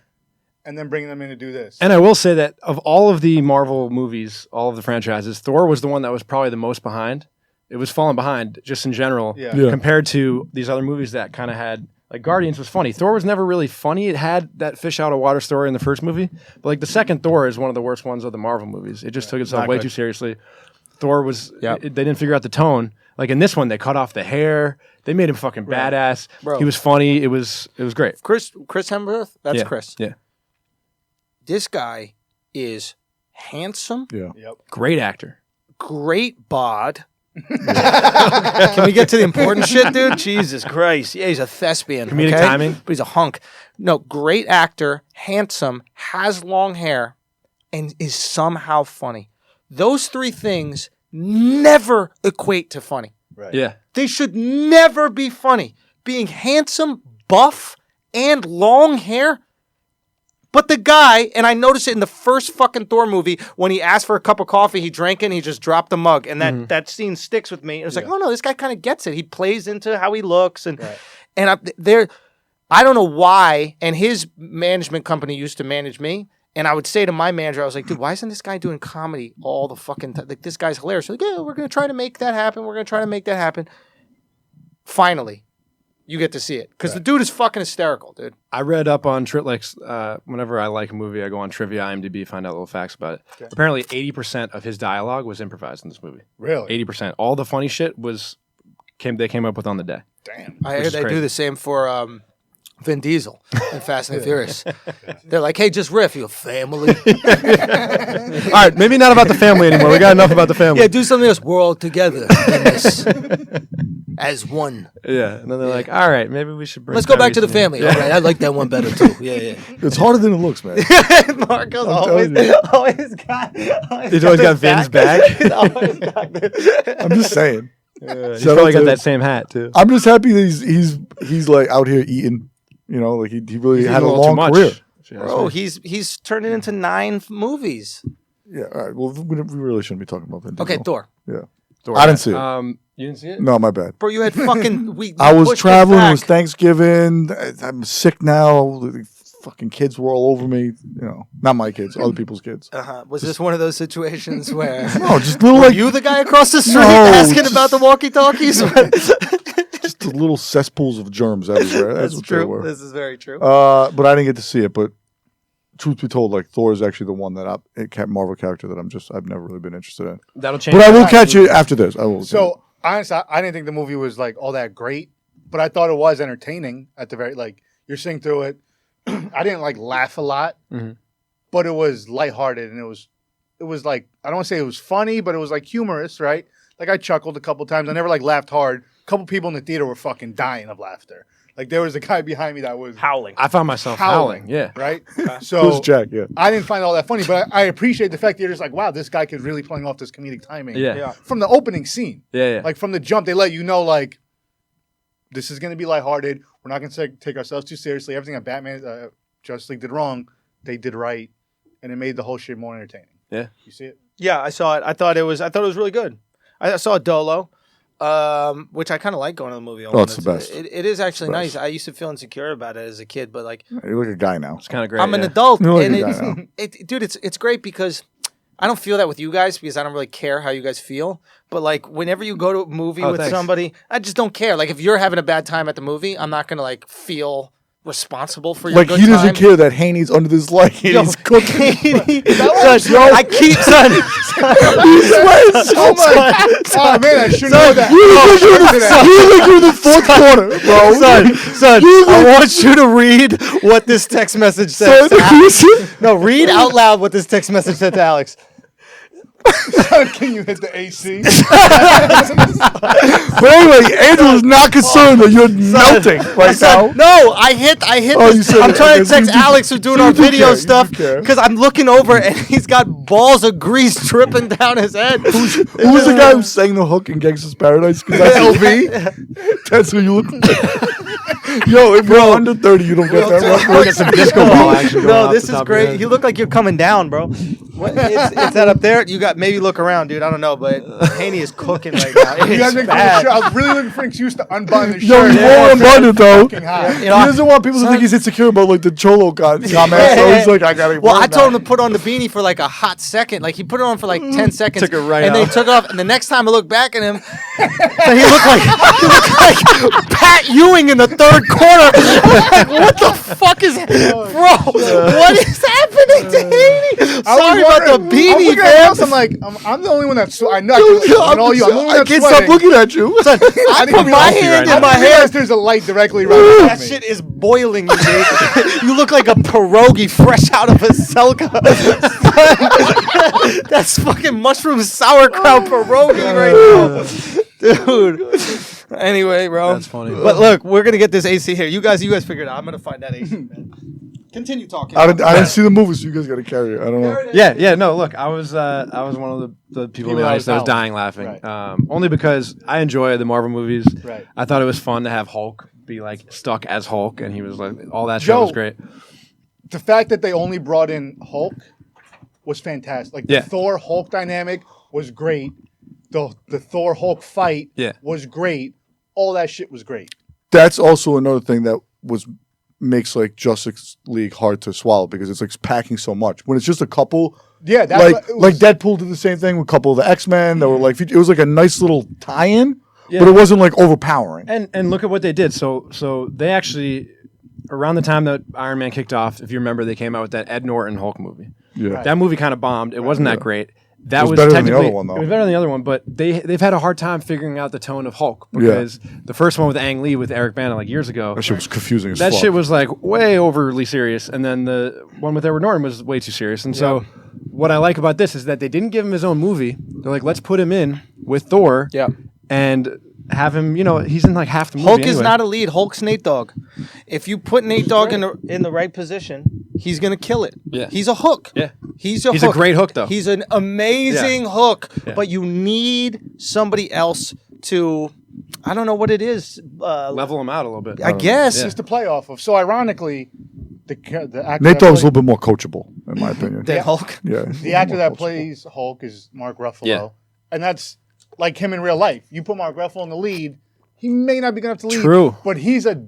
and then bringing them in to do this. And I will say that of all of the Marvel movies, all of the franchises, Thor was the one that was probably the most behind. It was falling behind just in general Yeah. Yeah. compared to these other movies that kind of had, like Guardians was funny. Thor was never really funny. It had that fish out of water story in the first movie. But like the second Thor is one of the worst ones of the Marvel movies. It just took itself Not way good. too seriously. Thor was, Yep. they didn't figure out the tone. Like in this one, they cut off the hair. They made him fucking badass. Bro. He was funny. It was great. Chris Hemsworth? That's Yeah. Chris. Yeah. This guy is handsome, Yeah. Yep. Great actor. great bod, Can we get to the important shit, dude? Jesus Christ. Yeah, he's a thespian. Comedic okay? timing. But he's a hunk. No, great actor, handsome, has long hair, and is somehow funny. Those three things never equate to funny. Right. Yeah. They should never be funny. Being handsome, buff, and long hair. But the guy, and I noticed it in the first fucking Thor movie, when he asked for a cup of coffee, he drank it and he just dropped the mug. And that scene sticks with me. It was like, oh no, this guy kind of gets it. He plays into how he looks. And I don't know why, and his management company used to manage me. And I would say to my manager, I was like, dude, why isn't this guy doing comedy all the fucking time? Like, this guy's hilarious. Like, yeah, we're going to try to make that happen. Finally, you get to see it. Because the dude is fucking hysterical, dude. I read up on whenever I like a movie, I go on Trivia, IMDb, find out little facts about it. Okay. Apparently, 80% of his dialogue was improvised in this movie. Really? 80%. All the funny shit they came up with on the day. Damn. I hear they do the same for Vin Diesel in Fast and Furious. They're like, hey, just riff. You go, family. All right, maybe not about the family anymore. We got enough about the family. Yeah, do something else. We're all together in this as one. Yeah, and then they're like, all right, maybe we should bring Let's go back to the Tyrese in. family. All right, I like that one better too. Yeah. It's harder than it looks, man. Marco's always got He's always got Vin's back. He's always got I'm just saying. He's probably got that same hat, too. I'm just happy that he's like out here eating. You know, like he really had a long career. Bro, he's turned it into 9 movies. Yeah, all right. Well, we really shouldn't be talking about Vin Diesel. Okay, Thor. Yeah. Thor, I didn't see it. You didn't see it? No, my bad. Bro, you had fucking... I was traveling. It was Thanksgiving. I'm sick now. The fucking kids were all over me. You know, not my kids, other people's kids. Was this one of those situations where... No, just little like... you the guy across the street asking about the walkie-talkies? Just the little cesspools of germs everywhere. That's what true. they were. This is very true. But I didn't get to see it. But truth be told, like Thor is actually the one that Marvel character that I've never really been interested in. That'll change. But I will catch it after this. I will. So honestly, I didn't think the movie was like all that great, but I thought it was entertaining at the very you're sitting through it. I didn't laugh a lot, but it was lighthearted and it was like, I don't want to say it was funny, but it was humorous, right? Like I chuckled a couple times. I never laughed hard. A couple people in the theater were fucking dying of laughter. Like there was a guy behind me that was howling. I found myself howling. Yeah. Right. So it was Jack. Yeah. I didn't find it all that funny, but I appreciate the fact that you're just like, wow, this guy could really playing off this comedic timing. Yeah. From the opening scene. Yeah. Like from the jump, they let you know this is going to be lighthearted. We're not going to take ourselves too seriously. Everything that Batman, Justice League did wrong, they did right, and it made the whole shit more entertaining. Yeah. You see it? Yeah, I saw it. I thought it was really good. I saw Dolo, which I kind of like going to the movie. Oh, it's the best. It is actually nice. I used to feel insecure about it as a kid, but you're like a guy now. It's kind of great. I'm an adult, You're like and a guy now. dude, it's great because I don't feel that with you guys because I don't really care how you guys feel. But whenever you go to a movie with somebody, I just don't care. If you're having a bad time at the movie, I'm not gonna feel responsible for your good he doesn't time. care that Haney's under this light and he's cooking. I keep He sweats so much. Oh man, I should know that. You're the fourth quarter, bro. Son, I want you to read what this text message says. No, read out loud what this text message said to Alex. Can you hit the AC? But anyway, Andrew is not concerned that you're melting right now. No, I hit this. I'm trying to text Alex who's doing our video stuff because I'm looking over and he's got balls of grease dripping down his head. Who's the guy who sang the hook in Gangsta's Paradise? Because that's LV. That's who you look like. Yo, if you're under 30, you don't get that reference. Get some disco ball action going No, off this the is top of your great. head. You look like you're coming down, bro. It's that up there? You got maybe look around, dude. I don't know, but Haney is cooking right now. You guys It's make bad. sure. I was really looking for an excuse to unbutton the Yo, shirt. he won't unbutton it though. Fucking hot. He doesn't want people to think he's insecure about the Cholo comment. So he's like, I gotta. Well, I told him to put on the beanie for a hot second. He put it on for 10 seconds. Took it right and then he off. took it off. And the next time I looked back at him, he looked like Pat Ewing in the third quarter. I'm like, what the fuck is bro? What is happening to Haney? Sorry about the beanie, man. I'm like, I'm the only one that's. I know. I'm the only one I that's can't sweating. stop looking at you. I put my hand in my I hair. realized there's a light directly right That behind me. shit is boiling, you dude. You look like a pierogi fresh out of a selka. That's fucking mushroom sauerkraut pierogi right now, dude. Anyway, bro. That's funny. But look, we're gonna get this AC here. You guys figure it out. I'm gonna find that AC, man. Continue talking. I didn't see the movie, so you guys got to carry it. I don't know. Yeah. No, look, I was one of the people in the audience that was dying laughing. Right. Only because I enjoy the Marvel movies. Right. I thought it was fun to have Hulk be like stuck as Hulk, and he was like, all that show was great. The fact that they only brought in Hulk was fantastic. Like the Thor Hulk dynamic was great. The Thor Hulk fight was great. All that shit was great. That's also another thing that makes like Justice League hard to swallow because it's like packing so much. When it's just a couple, that's like Deadpool did the same thing with a couple of the X-Men that were like, it was like a nice little tie-in, but it wasn't like overpowering. And look at what they did. So they actually, around the time that Iron Man kicked off, if you remember, they came out with that Ed Norton Hulk movie. Yeah, right. That movie kind of bombed. It wasn't that great. That was better than technically the other one, though. It was better than the other one, but they've had a hard time figuring out the tone of Hulk because the first one with Ang Lee with Eric Bana like years ago, that shit was confusing as that fuck. shit was like way overly serious, and then the one with Edward Norton was way too serious. And so, what I like about this is that they didn't give him his own movie. They're like, let's put him in with Thor, and have him. He's in like half the movie. Hulk anyway. is not a lead. Hulk's Nate Dogg. If you put Nate Dogg in the right position, he's gonna kill it. Yeah. He's a hook. Yeah. He's a a great hook though. He's an amazing hook, Yeah. but you need somebody else to, I don't know what it is. Level him out a little bit. I guess. Just to play off of. So ironically, the actor Nate that Dogg's a plays- little bit more coachable, in my opinion. Than Hulk. Yeah, the actor that plays Hulk is Mark Ruffalo, and that's like him in real life. You put Mark Ruffalo in the lead, he may not be good enough to lead, True. but he's a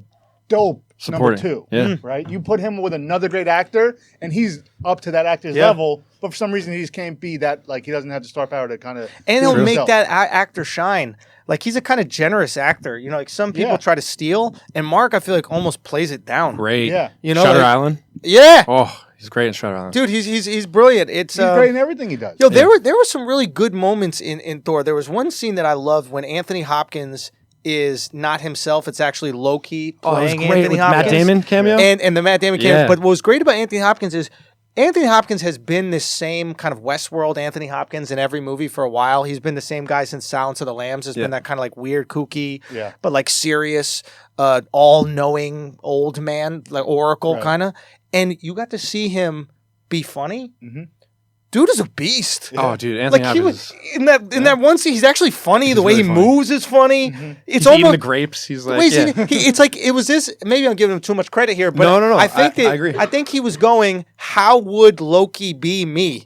dope Supporting. number 2. Yeah. Right? You put him with another great actor, and he's up to that actor's level, but for some reason he just can't be that. Like he doesn't have the star power to kind of. And he'll make that actor shine. Like he's a kind of generous actor. Like some people try to steal, and Mark, I feel like almost plays it down. Great. Yeah. Shutter Island. Yeah. Oh, he's great in Shutter Island. Dude, he's brilliant. He's great in everything he does. Yo, there were some really good moments in Thor. There was one scene that I loved when Anthony Hopkins is not himself. It's actually Loki playing Anthony Hopkins. Matt Damon cameo? And the Matt Damon cameo. Yeah. But what was great about Anthony Hopkins is Anthony Hopkins has been this same kind of Westworld Anthony Hopkins in every movie for a while. He's been the same guy since Silence of the Lambs. Has been that kind of like weird, kooky, but like serious, all-knowing old man, like Oracle kind of. And you got to see him be funny. Mm-hmm. Dude is a beast. Oh, dude, Anthony Like he Hopkins. was in that one scene, he's actually funny. The way really he funny. moves is funny. Mm-hmm. It's He's almost eating the grapes. He's the like, way it's like it was this. Maybe I'm giving him too much credit here, but No. I think I agree. I think he was going, how would Loki be me?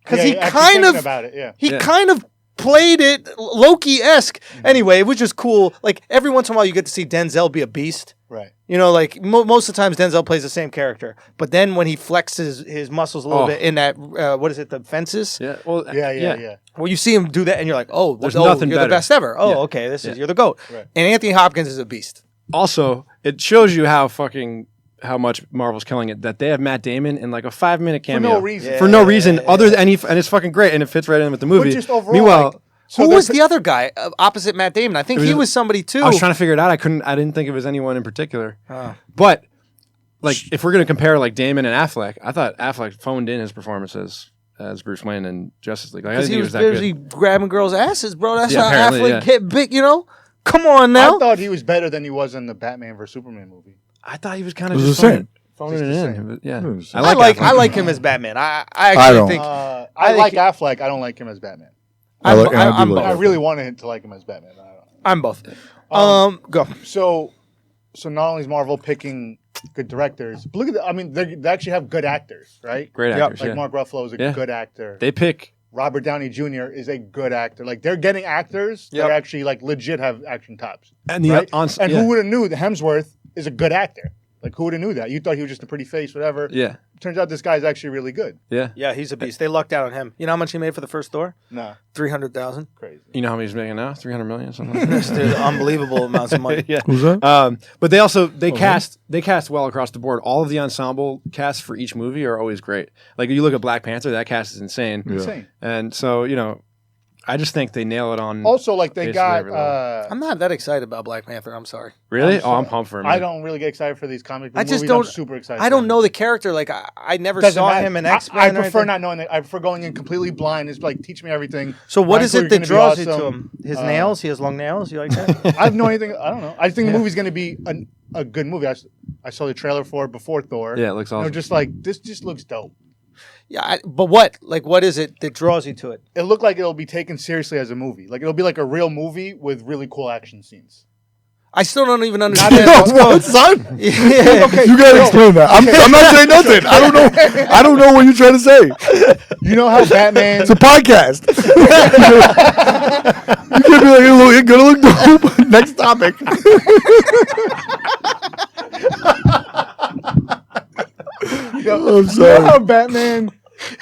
Because he actually kind thinking of about it, he kind of played it Loki-esque. Anyway, it was just cool. Like every once in a while, you get to see Denzel be a beast. right. Like most of the times Denzel plays the same character, but then when he flexes his muscles a little bit in that what is it, the fences? Yeah. Well, Yeah. Well, you see him do that, and you're like, oh, There's oh, nothing you're better. the best ever. Oh, Yeah. okay, you're the GOAT. Right. And Anthony Hopkins is a beast. Also, it shows you how much Marvel's killing it that they have Matt Damon in like a 5-minute cameo no reason. for no reason other than and it's fucking great and it fits right in with the movie. But just overall, Meanwhile, like, so Who they're was the other guy opposite Matt Damon? I think he was somebody too. I was trying to figure it out. I didn't think it was anyone in particular. But like, if we're gonna compare like Damon and Affleck, I thought Affleck phoned in his performances as Bruce Wayne in Justice League. Like, I didn't think he was that busy good. grabbing girls' asses, bro. That's how apparently, Affleck get big. Come on now. I thought he was better than he was in the Batman vs Superman movie. I thought he was kind It of was just the same. phoning it in. Yeah, I like him as Batman. I actually don't. think I like Affleck. I don't like him as Batman. I'm I both. I really wanted to like him as Batman. I don't know. I'm both. Go. So not only is Marvel picking good directors, but look at they actually have good actors, right? Great actors. Like yeah. Mark Ruffalo is a good actor. They pick. Robert Downey Jr. is a good actor. Like they're getting actors that actually like legit have action chops. And the right? and who would have knew that Hemsworth is a good actor? Like who would have knew that? You thought he was just a pretty face, whatever. Yeah. Turns out this guy's actually really good. Yeah. Yeah, he's a beast. They lucked out on him. You know how much he made for the first Thor? Nah, 300,000. crazy. You know how many he's making now? 300 million, something like that. Dude, unbelievable amounts of money. Yeah. Who's that? But they also cast well across the board. All of the ensemble casts for each movie are always great. Like you look at Black Panther, that cast is insane. Insane. And so I just think they nail it on. Also, like they basically got. every level. I'm not that excited about Black Panther. I'm sorry. Really? I'm pumped for him. I don't really get excited for these comic book I just movies. don't. I'm super excited. I don't know the character. Like I never Doesn't saw matter. him in I X-Men. prefer not knowing that. I prefer going in completely blind. It's like teach me everything. So what Ryan is it Coogler's that gonna be draws you to awesome. him? His nails. He has long nails. You like that? I have no anything. I don't know. I think the movie's going to be a good movie. I saw the trailer for it before Thor. Yeah, it looks And awesome. I'm just like, this just looks dope. Yeah, but what? Like, what is it that draws you to it? It looked like it'll be taken seriously as a movie. Like it'll be like a real movie with really cool action scenes. I still don't even understand. What, son? Yeah. Okay, You gotta explain that. I'm not saying nothing. I don't know. I don't know what you're trying to say. You know how Batman? It's a podcast. You can't be like, it's gonna look dope. Next topic. I'm You know sorry. how Batman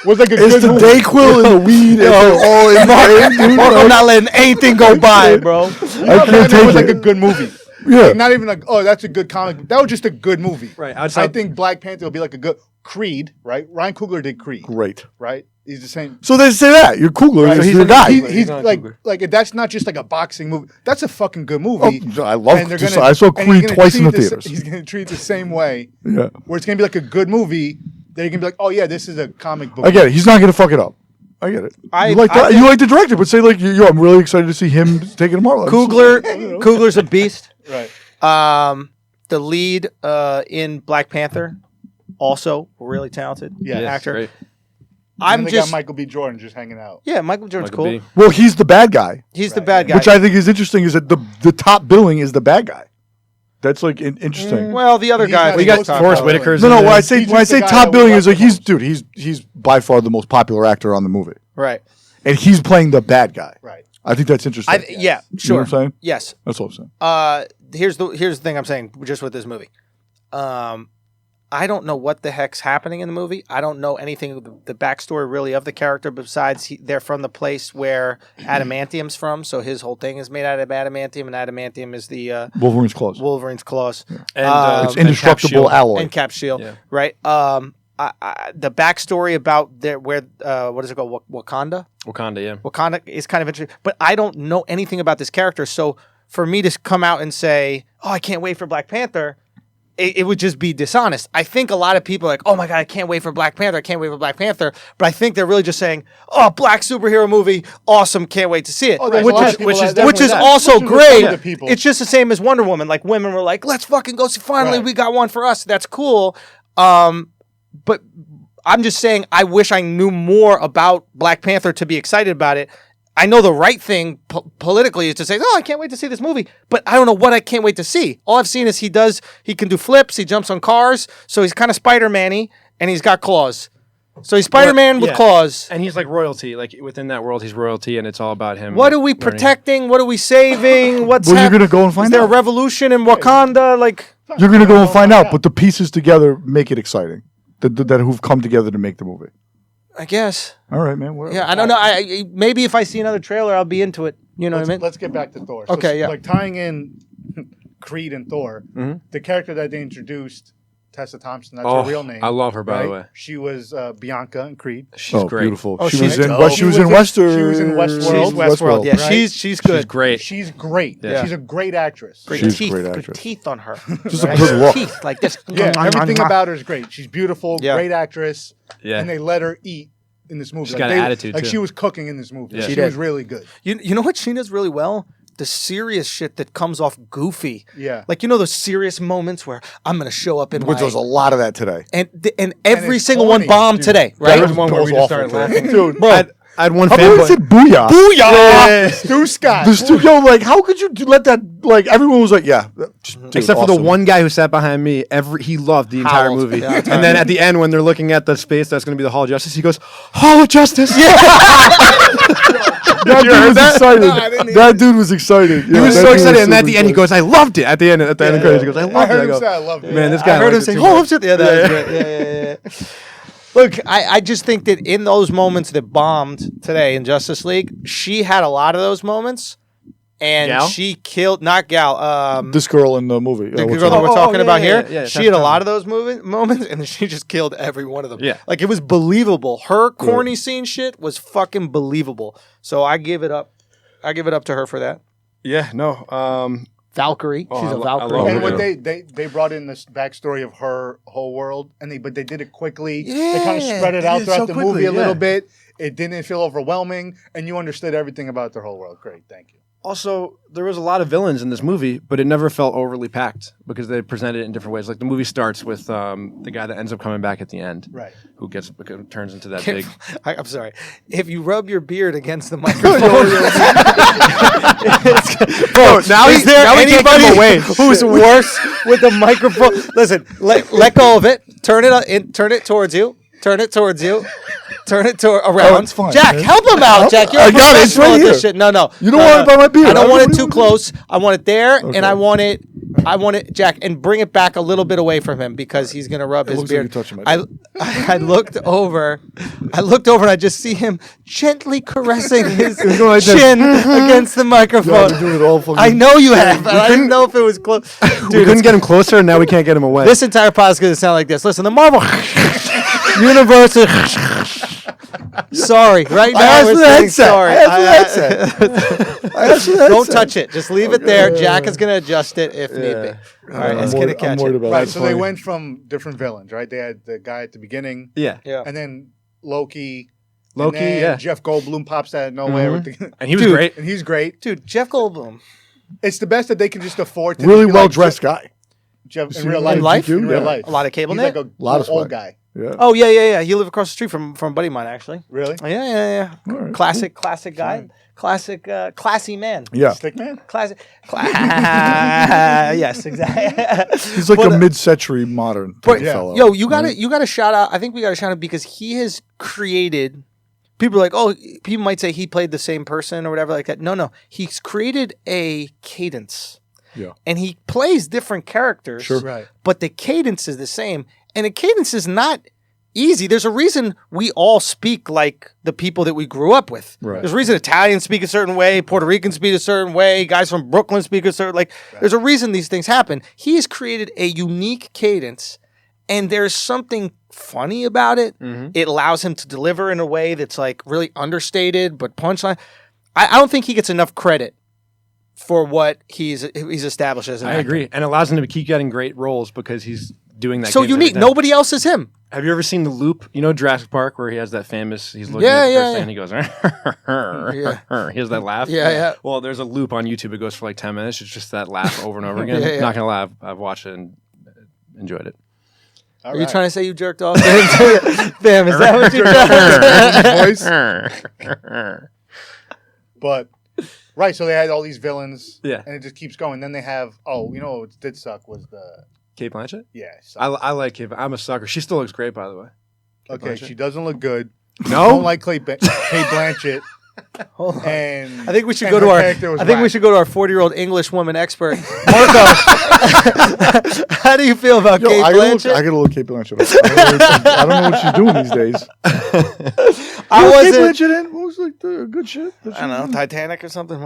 was like a It's good the movie. Dayquil and the weed. It's all in my dude. I'm not letting anything go by, bro. You know I how can't Batman take was like it. a good movie. Yeah. Like, not even like, oh, that's a good comic. That was just a good movie. Right. I think Black Panther will be like a good Creed. Right. Ryan Coogler did Creed. Great. Right. He's the same. So they say that you're cooler. Right. He's he's your in- guy. He's not like Coogler. that's not just like a boxing movie. That's a fucking good Oh, movie. I love. And they're I saw and he's Creed gonna twice in the treat theaters. He's going to treat it the same way, Yeah. where it's going to be like a good movie. That you can be like, oh yeah, this is a comic book. I get it. He's not gonna fuck it up. I get it. You like that? You like the director, but say like, yo, I'm really excited to see him taking a Marvel. Coogler's a beast. Right. The lead in Black Panther, also really talented Yeah. Yes, actor. great. I'm And they just got Michael B. Jordan just hanging out. yeah, Michael Jordan's Michael cool. B. Well, he's the bad guy, He's the bad guy. which I think is interesting. Is that the top billing is the bad guy? That's like interesting. well, the other He's guy. not We the got most Forrest popular. Whitaker's. No, in when there. I say He's when I just the say guy top that billing we is like like the he's by far the most popular actor on the movie, right. and he's playing the bad guy. Right. I think that's interesting. Yeah, You know sure. what I'm saying? Yes. That's what I'm saying. Here's the thing I'm saying just with this movie. I don't know what the heck's happening in the movie. I don't know anything of the backstory really of the character besides they're from the place where adamantium's from. So his whole thing is made out of adamantium, and adamantium is the Wolverine's claws. Wolverine's claws And, It's and Cap indestructible Shield. alloy. and Cap Shield, Yeah. right? The backstory about what is it called? Wakanda. Wakanda, yeah. Wakanda is kind of interesting, but I don't know anything about this character. So for me to come out and say, "Oh, I can't wait for Black Panther," it would just be dishonest. I think a lot of people are like, "Oh my god, I can't wait for Black Panther! I can't wait for Black Panther!" But I think they're really just saying, "Oh, black superhero movie, awesome! Can't wait to see it." Oh, there's which a lot is of people which that is definitely which is that. also Which is what great. some of the people- It's just the same as Wonder Woman. Like women were like, "Let's fucking go see! Finally, Right. we got one for us. That's cool." But I'm just saying, I wish I knew more about Black Panther to be excited about it. I know the right thing politically is to say, "Oh, I can't wait to see this movie," but I don't know what I can't wait to see. All I've seen is he can do flips, he jumps on cars, so he's kind of Spider-Man-y, and he's got claws. So he's Spider-Man with Yeah. claws. And he's like royalty. Like within that world, he's royalty, and it's all about him. What are we learning. protecting? What are we saving? What's Well, you're gonna go and find Is there a out. revolution in Wakanda? Like, You're gonna go and find out, but the pieces together make it exciting. That who've come together to make the movie. I guess. All right, man. Whatever. Yeah, I don't know. I maybe if I see another trailer, I'll be into it. You know what I mean? Let's get back to Thor. Okay, yeah. Like tying in Creed and Thor, the character that they introduced, Tessa Thompson, that's her real name. I love her, by the way. She was Bianca in Creed. She's great. Beautiful. Oh, she she's was in. dope. She was in Western. She was in Westworld. She's Westworld. Yeah, right? she's good. She's great. She's great. Yeah. She's a great actress. Great She's a teeth. great Good actress. teeth on her. Just a Right. good look. Teeth like this. Yeah, everything about her is great. She's beautiful, Yeah. great actress, Yeah. and they let her eat in this movie. She's got an attitude, Like too. she was cooking in this movie. Yeah. She She did. was really good. You know what she does really well? The serious shit that comes off goofy. Yeah. Like, you know those serious moments where I'm going to show up in Which my... was a lot of that today. And every it's single one funny, bombed dude. today, That right? was one where we just started laughing. Dude, Bro, I had one how about you fanboy. said booyah? Booyah! Stu Scott. The studio, like, how could you let that? Like, everyone was like, yeah, dude, Except for the awesome. one guy who sat behind me, he loved the entire Howled. movie. Yeah, and then at the end, when they're looking at the space that's going to be the Hall of Justice, he goes, "Hall of Justice." That dude was excited. No, I didn't hear That dude was excited. He was so excited, and at the end, he goes, "I loved it." At the end of the credits, he goes, "I I loved it." heard I him go, say I loved it. "Man, this guy." I heard him liked it say, too "Hall much." of Justice." Yeah, that was great. Yeah. Look, I just think that in those moments that bombed today in Justice League, she had a lot of those moments, and Gal? she killed not Gal. This girl in the movie. The what's girl her that name? we're talking about here, yeah, she had a lot of those moments, and then she just killed every one of them. Yeah. Like, it was believable. Her corny scene shit was fucking believable. So I give it up. I give it up to her for that. Yeah, no. Valkyrie. Oh, She's I a lo- Valkyrie. I love And her. what they brought in this backstory of her whole world, but they did it quickly. They Yeah, kind of spread it they out did it throughout so the quickly, movie a yeah. little bit. It didn't feel overwhelming, and you understood everything about their whole world. Great, thank you. Also, there was a lot of villains in this movie, but it never felt overly packed because they presented it in different ways. Like the movie starts with the guy that ends up coming back at the end, Right. who turns into that big. I'm sorry. If you rub your beard against the microphone, bro, now is he- there now we can't anybody give him away. who's worse with the microphone? Listen, let go of it. Turn it towards you. Turn it towards you. Turn it around. it's fine, Jack, man. help him out, Jack. You're I a got it. It's professional right at this here. shit. No. You don't want it by my beard. I don't want it What do too you close. I want it there, Okay. and I want it, Jack, and bring it back a little bit away from him because he's gonna rub his looks like beard. you're touching my I looked over, and I just see him gently caressing his going like this. chin against the Yeah, microphone. I've been doing it all fucking. I know you have, but I didn't know if it was close. We Dude, couldn't get him closer, and now we can't get him away. this entire podcast is gonna sound like this. Listen, the Marvel universe is. Sorry, right now asked we're for the saying headset. sorry. I asked for the headset. Don't touch it. Just leave it there. Jack is gonna adjust it if need be. All right, I'm it's worried- gonna catch I'm worried it. about Right, it. so they went from different villains, right? They had the guy at the beginning, yeah, Yeah. and then Loki. Loki, and then yeah. Jeff Goldblum pops out of nowhere, with the, and he was Dude. great. and he's great. Dude, Jeff Goldblum. It's the best that they can just afford to Really be well like dressed guy. Jeff See in real him life. on life? GQ? In real Yeah. life, A lot of cable he's net? like a Lot of old swag. guy. Yeah. Oh yeah. He lived across the street from a buddy of mine actually. Really? Yeah. All right, Classic guy. Classic, classy man. Yeah. Stickman? Classic. Yes, exactly. He's like But, a mid-century modern type yeah. fellow. Yo, you gotta shout out. I think we gotta shout out because he has created. People are like, oh, people might say he played the same person or whatever like that. No, he's created a cadence. Yeah. And he plays different characters. Sure. Right. But the cadence is the same. And the cadence is not easy. There's a reason we all speak like the people that we grew up with. Right. There's a reason Italians speak a certain way, Puerto Ricans speak a certain way, guys from Brooklyn speak a certain There's a reason these things happen. He has created a unique cadence, and there's something funny about it. Mm-hmm. It allows him to deliver in a way that's like really understated, but punchline. I don't think he gets enough credit for what he's established as an I actor. agree, and it allows him to keep getting great roles because he's doing that. So cadence every unique. time. Nobody else is him. Have you ever seen The Loop? You know Jurassic Park, where he has that famous. He's looking Yeah, at the yeah, first yeah. thing and he goes. He has that laugh. Yeah. Well, there's a loop on YouTube. It goes for like 10 minutes. It's just that laugh over and over again. Yeah. Not gonna lie, I've watched it and enjoyed it. Are you trying to say you jerked off? Bam, is that what you're trying to But right, so they had all these villains. Yeah. And it just keeps going. Then they have what did suck was the Kate Blanchett. it sucked. I like Kate. I'm a sucker. She still looks great, by the way. Okay, Blanchett. she doesn't look good. No? I don't like Kate Blanchett. Hold on. And I think we should and go to her our. character was I think we whack. should go to our 40-year-old English woman expert, Marco. How do you feel about Yo, Kate I Blanchett? got a little Kate Blanchett. I don't know what she's doing these days. I Kate wasn't. Blanchett in? What was like the good shit? I don't know, Titanic or something.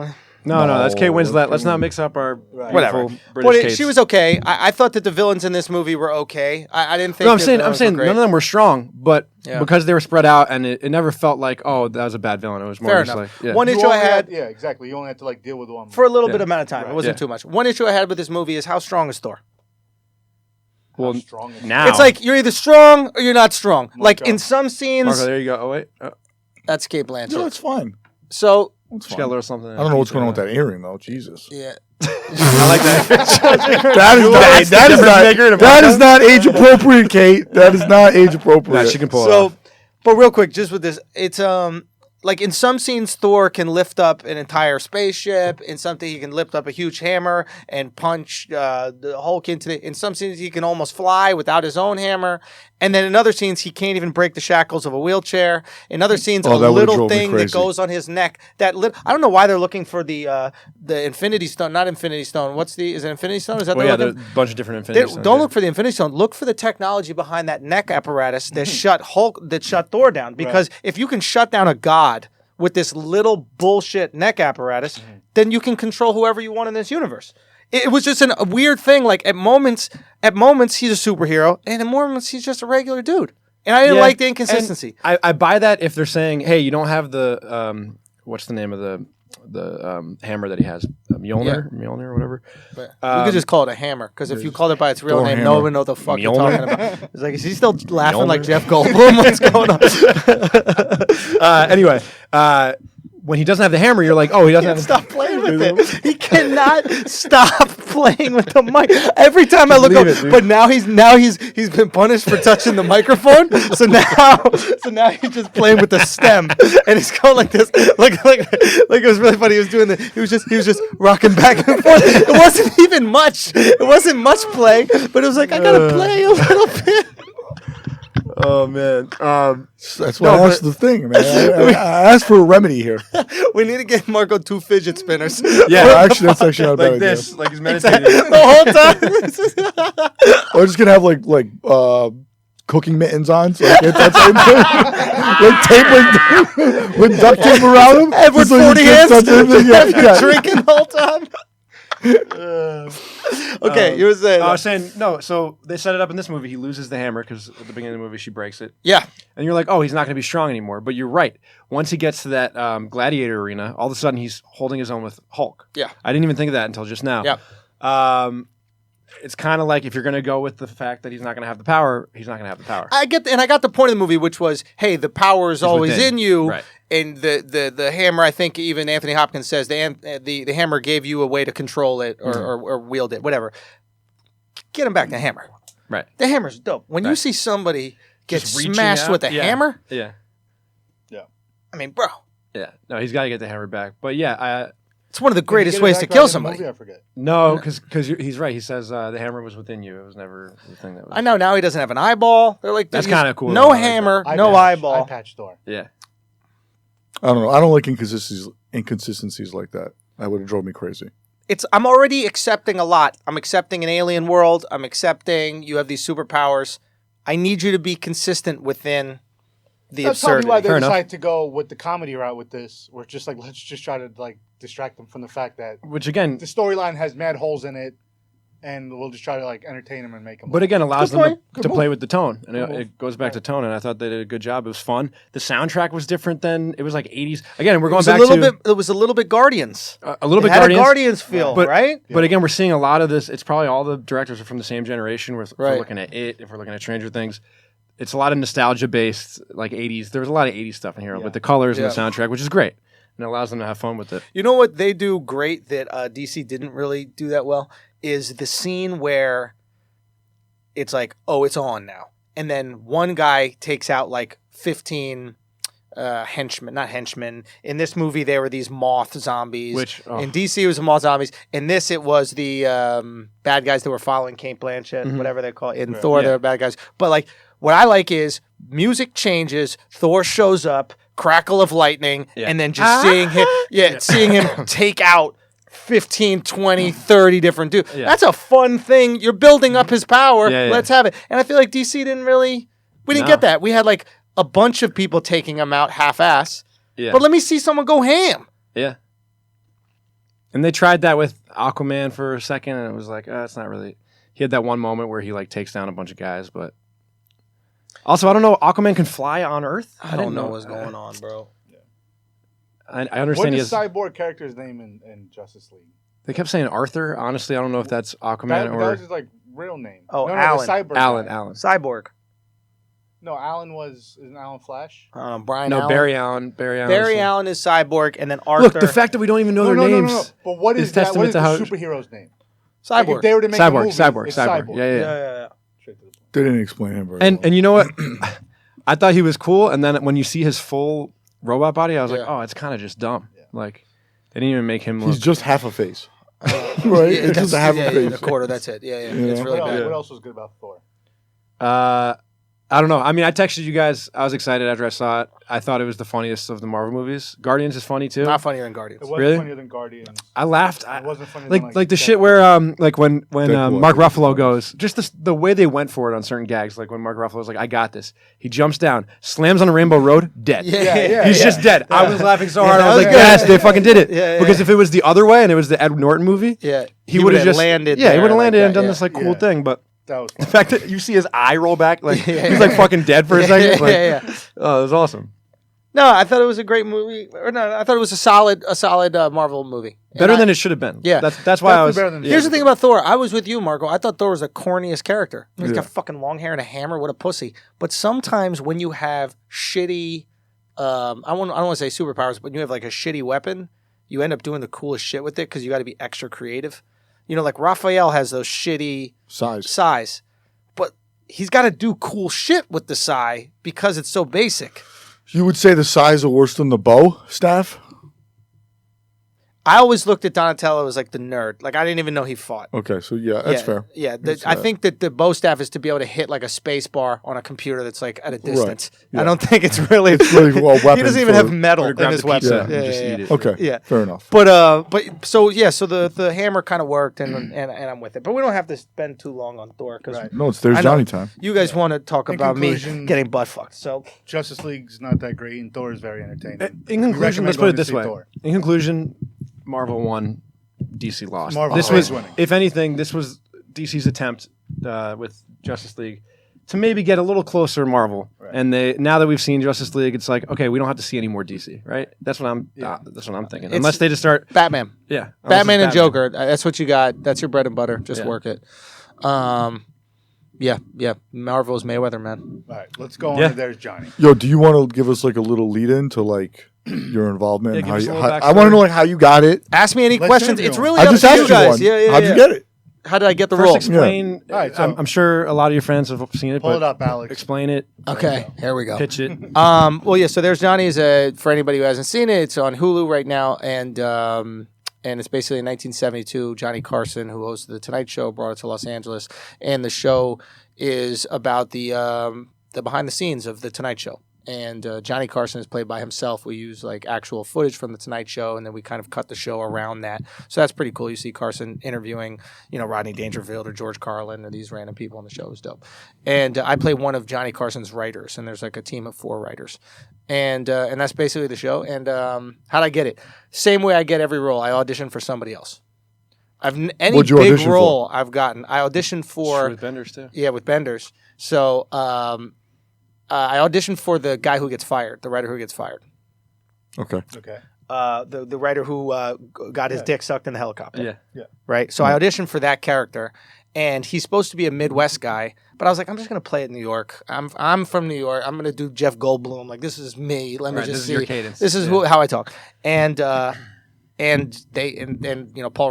No, that's Kate No, Winslet. that's Let's Kate not mix up our Whatever. beautiful But British Kates. she was okay. I thought that the villains in this movie were okay. I didn't think. No, I'm that saying the villains none were of great. them were strong, but Yeah. because they were spread out, and it never felt like, oh, that was a bad villain. It was more Fair just enough. like, yeah. One You issue I only had yeah, exactly. You only had to like deal with one for a little Yeah. bit amount of time. It wasn't Yeah. too much. One issue I had with this movie is how strong is Thor? well, strong as now It's like you're either strong or you're not strong. Like Marco. in some scenes, Marco, there you go. Oh wait, that's Kate Blanchett. No, it's fine. So It's she got a fine. little something. I don't know what's going on with that earring though. Jesus. yeah, I like that. That is not age appropriate, Kate. That is not age appropriate. Nah, she can pull it so, off. but real quick, just with this, it's like in some scenes, Thor can lift up an entire spaceship. In something, he can lift up a huge hammer and punch the Hulk into the. In some scenes, he can almost fly without his own hammer. And then in other scenes, he can't even break the shackles of a wheelchair. In other scenes, Oh, a that would've little drove me thing that crazy. goes on his neck. I don't know why they're looking for the Infinity Stone. Not Infinity Stone. Is it Infinity Stone? Is that Well, they're yeah, looking? there's a bunch of different Infinity Stones. Don't look for the Infinity Stone. Look for the technology behind that neck apparatus that shut Thor down. Because if you can shut down a god with this little bullshit neck apparatus, then you can control whoever you want in this universe. It was just a weird thing. Like at moments he's a superhero, and at moments he's just a regular dude. And I didn't like the inconsistency. I buy that if they're saying, hey, you don't have the what's the name of the hammer that he has, Mjolnir or whatever. We could just call it a hammer, because if you called it by its real name, no one would know the fuck you're talking about. It's like, is he still laughing like Jeff Goldblum? What's going on? Anyway, when he doesn't have the hammer, you're like, oh, he doesn't have. Stop playing with it. He cannot stop playing with the mic. Every time I look up, but now he's been punished for touching the microphone. So now he's just playing with the stem, and he's going like this, like it was really funny. He was doing he was just rocking back and forth. It wasn't even much. It wasn't much play, but it was like, I gotta play a little bit. Oh man, that's why I asked the thing, man. I asked for a remedy here. We need to get Marco 2 fidget spinners. Yeah, that's actually not a bad idea. Like he's meditating The whole time. We're just gonna have like cooking mittens on, so like like tape with duct tape around him. Edward so 40 hands. Yeah. Drinking the whole time. Okay, you were saying. I was saying no. So they set it up in this movie. He loses the hammer because at the beginning of the movie she breaks it. Yeah, and you're like, oh, he's not going to be strong anymore. But you're right. Once he gets to that gladiator arena, all of a sudden he's holding his own with Hulk. Yeah, I didn't even think of that until just now. Yeah. It's kind of like if you're going to go with the fact that he's not going to have the power, he's not going to have the power. I got the point of the movie, which was, hey, the power is always within. in you, right. And the hammer. I think even Anthony Hopkins says the hammer gave you a way to control it or wield it, whatever. Get him back the hammer. Right. The hammer's dope. When you see somebody get Just reaching smashed out? with a hammer, yeah. I mean, bro, Yeah. No, he's got to get the hammer back. But yeah, it's one of the greatest ways to kill somebody. I forget. no, because he's right. He says the hammer was within you. It was never the thing that was. I know now he doesn't have an eyeball. They're like, That's kinda cool, No though. I like hammer, Eye no patch, eyeball. Eye patch Thor. Yeah. I don't know. I don't like inconsistencies like that. That would have drove me crazy. I'm already accepting a lot. I'm accepting an alien world. I'm accepting you have these superpowers. I need you to be consistent within the That's absurdity. probably why they Fair enough. decided to go with the comedy route with this. Where it's just like, let's just try to like distract them from the fact that Which again, the storyline has mad holes in it, and we'll just try to like entertain them and make them. but again, allows Good them point. to play with the tone, and Good move. it goes back to tone. And I thought they did a good job. It was fun. The soundtrack was different than it was like 80s. Again, we're going back It was a little bit Guardians. a little It bit had Guardians. a Guardians feel, But- right? But again, we're seeing a lot of this. It's probably all the directors are from the same generation. If Right. we're looking at it, if we're looking at Stranger Things, it's a lot of nostalgia based, like 80s. There was a lot of 80s stuff in here with the colors and the soundtrack, which is great. And it allows them to have fun with it. You know what they do great that DC didn't really do that well is the scene where it's like, oh, it's on now. And then one guy takes out like 15 henchmen, not henchmen. In this movie, they were these moth zombies. In DC, it was the moth zombies. In this, it was the bad guys that were following Kate Blanchett, whatever they call it. In Thor, they were bad guys. But like, what I like is music changes, Thor shows up, crackle of lightning, and then just seeing him take out 15, 20, 30 different dudes. Yeah. That's a fun thing. You're building up his power. Yeah, yeah. Let's have it. And I feel like DC didn't get that. We had like a bunch of people taking him out half-ass. Yeah. But let me see someone go ham. Yeah. And they tried that with Aquaman for a second, and it was like, it's not really. He had that one moment where he like takes down a bunch of guys, but also I don't know. Aquaman can fly on Earth. I don't know what's going on, bro. I What understand he is has. Cyborg character's name in Justice League? They kept saying Arthur. Honestly, I don't know if that's Aquaman That or was his like real name. Oh, no, Alan. The Cyborg Alan. guy. Alan. Cyborg. No, Alan isn't Alan Flash? Brian No, Allen. Barry Allen. Barry Allen. Barry Allen is Cyborg, and then Arthur. Look, the fact that we don't even know their names. No. But what is is that? What testament is to the how- superhero's name? Like, Cyborg. if they were to make a movie, Cyborg. it's Yeah. Straight to the point. They didn't explain him very well. And you know what? I thought he was cool, and then when you see his full robot body, I was like, Yeah. oh, it's kind of just dumb. Like they didn't even make him look. He's just half a face. Right? Yeah, It's just a half a face. a quarter. That's it. Yeah. Yeah. It's really What bad. else was good about Thor? I don't know. I mean, I texted you guys. I was excited after I saw it. I thought it was the funniest of the Marvel movies. Guardians is funny too. Not funnier than Guardians. It wasn't Really? funnier than Guardians. I laughed. It wasn't funnier Like than the Deadpool. shit where like when Deadpool, Mark I think, Ruffalo is goes, just the way they went for it on certain gags. Like when Mark Ruffalo's like, "I got this." He jumps down, slams on a rainbow road, dead. Yeah, He's just dead. I was laughing so hard. I was that like, was "Yes, good. they fucking did it." Yeah, Because if it was the other way and it was the Ed Norton movie, Yeah, he would have just landed. Yeah, he there would have like landed that, and done yeah. this like cool Yeah. thing. But That was the funny. fact that you see his eye roll back, like he's like fucking dead for a second. Like, yeah. Oh, it was awesome. No, I thought it was a great movie. Or no, I thought it was a solid Marvel movie. Better And than it should have been. Yeah. That's why I Definitely was. better than Here's the thing about Thor. I was with you, Marco. I thought Thor was the corniest character. He's Yeah. got fucking long hair and a hammer. What a pussy. But sometimes when you have shitty, I don't want to say superpowers, but you have like a shitty weapon, you end up doing the coolest shit with it because you got to be extra creative. You know, like Raphael has those shitty Size. sais, but he's got to do cool shit with the sai because it's so basic. You would say the size are worse than the bow staff? I always looked at Donatello as like the nerd. Like I didn't even know he fought. Okay, so yeah, that's fair. Yeah, That's I fair. think that the bow staff is to be able to hit like a space bar on a computer that's like at a distance. yeah. I don't think it's really. It's really a weapon he doesn't even for- have metal Or in grab his the pizza weapon. and Yeah, just yeah, eat yeah. it. Okay, Yeah. fair enough. But so the hammer kind of worked and I'm with it. But we don't have to spend too long on Thor because Right. No, there's I know. Johnny time. you guys want to talk In about me conclusion- getting butt fucked. So Justice League's not that great, and Thor is very entertaining. In We conclusion, recommend let's put going it to this see way. Thor. In conclusion, Marvel won, DC lost. Marvel This always was, winning. if anything, this was DC's attempt with Justice League to maybe get a little closer to Marvel. Right. And now that we've seen Justice League, it's like, okay, we don't have to see any more DC, right? That's what I'm thinking. Unless they just start, Batman, yeah, unless Batman it's and Joker. That's what you got. That's your bread and butter. Just Yeah. work it. Yeah. Marvel's Mayweather, man. All right, let's go on. Yeah. To There's Johnny. Yo, do you want to give us like a little lead in to like your involvement? Yeah, and give how us a you, little I want to backstory. know like how you got it. Ask me any Let's questions. interview It's him. really I up just to asked you you guys. one. Yeah. How'd you get it? How did I get the First, role? explain. All right, so- I'm sure a lot of your friends have seen it, Pull it but up, Alex. explain it, Okay, here we go. pitch it. Well, yeah. So there's Johnny. For anybody who hasn't seen it, it's on Hulu right now, and it's basically in 1972. Johnny Carson, who hosted the Tonight Show, brought it to Los Angeles, and the show is about the behind the scenes of the Tonight Show. And Johnny Carson is played by himself. We use like actual footage from the Tonight Show, and then we kind of cut the show around that. So that's pretty cool. You see Carson interviewing, Rodney Dangerfield or George Carlin or these random people on the show. It was dope. And I play one of Johnny Carson's writers, and there's like a team of 4 writers. And that's basically the show. And how'd I get it? Same way I get every role. I audition for somebody else. Any What'd you big audition for? role I've gotten, I auditioned for. With Benders too. Yeah, with Benders. So I auditioned for the guy who gets fired, the writer who gets fired. Okay. Okay. The writer who got his dick sucked in the helicopter. Yeah. Right? So I auditioned for that character, and he's supposed to be a Midwest guy, but I was like, I'm just going to play it in New York. I'm from New York. I'm going to do Jeff Goldblum. Like, this is me. Let me Right, just this is see. your cadence. This is how I talk. And Paul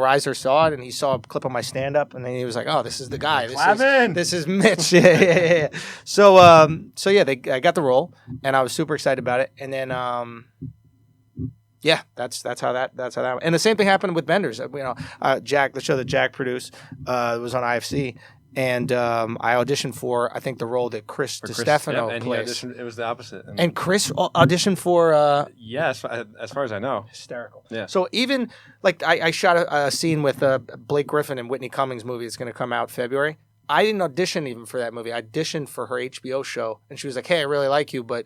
Reiser saw it, and he saw a clip of my stand up, and then he was like, "Oh, this is the guy. This is Mitch." yeah. So I got the role, and I was super excited about it. And then that's how that went. And the same thing happened with Benders. Jack, the show that Jack produced, was on IFC. And I auditioned for, I think, the role that Chris DiStefano and plays. it was the opposite. And Chris auditioned for yes, as far as I know. hysterical. Yeah. So even like I shot a scene with Blake Griffin and Whitney Cummings movie that's going to come out February. I didn't audition even for that movie. I auditioned for her HBO show, and she was like, "Hey, I really like you, but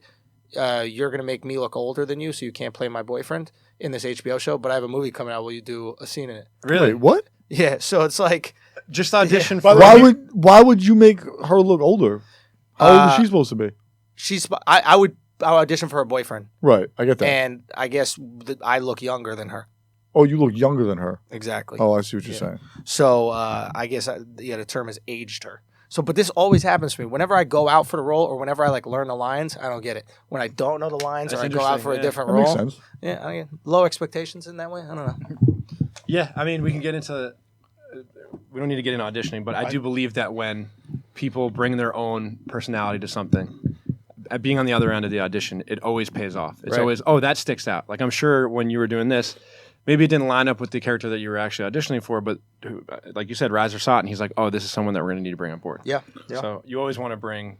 you're going to make me look older than you, so you can't play my boyfriend in this HBO show. But I have a movie coming out. Will you do a scene in it?" Really? Wait, what? Yeah. So it's like Just audition By for. the way, Why would you make her look older? How old is she supposed to be? I would audition for her boyfriend, Right, I get that. and I guess I look younger than her. Oh, you look younger than her. Exactly. Oh, I see what you're saying. So I guess the term is aged her. So, but this always happens to me. Whenever I go out for the role, or whenever I like learn the lines, I don't get it. When I don't know the lines, That's or I go out interesting, for a yeah. different That role, makes sense. yeah, low expectations in that way. I don't know. Yeah, I mean, we can get into. We don't need to get into auditioning, but I do believe that when people bring their own personality to something, being on the other end of the audition, it always pays off. It's Right. always, that sticks out. Like, I'm sure when you were doing this, maybe it didn't line up with the character that you were actually auditioning for, but like you said, Reiser saw it and he's like, "Oh, this is someone that we're going to need to bring on board." Yeah. So you always want to bring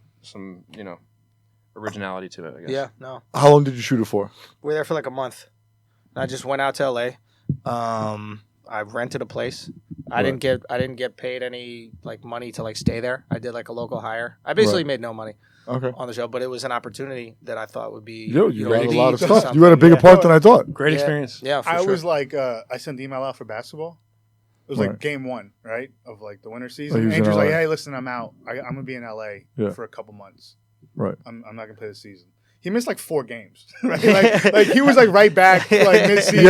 originality to it, I guess. Yeah, no. How long did you shoot it for? We were there for like a month. I just went out to LA. I rented a place. I didn't get paid any like money to like stay there. I did like a local hire. I basically made no money on the show, but it was an opportunity that I thought would be. You read a lot of stuff. something. You had a bigger part than I thought. Great experience. Yeah, for I sure. was like, I sent the email out for basketball. It was like game 1, right, of like the winter season. Andrew's like, hey, listen, I'm out. I'm gonna be in LA for a couple months. Right. I'm not gonna play this season. He missed like 4 games, right? like he was like right back like mid-season,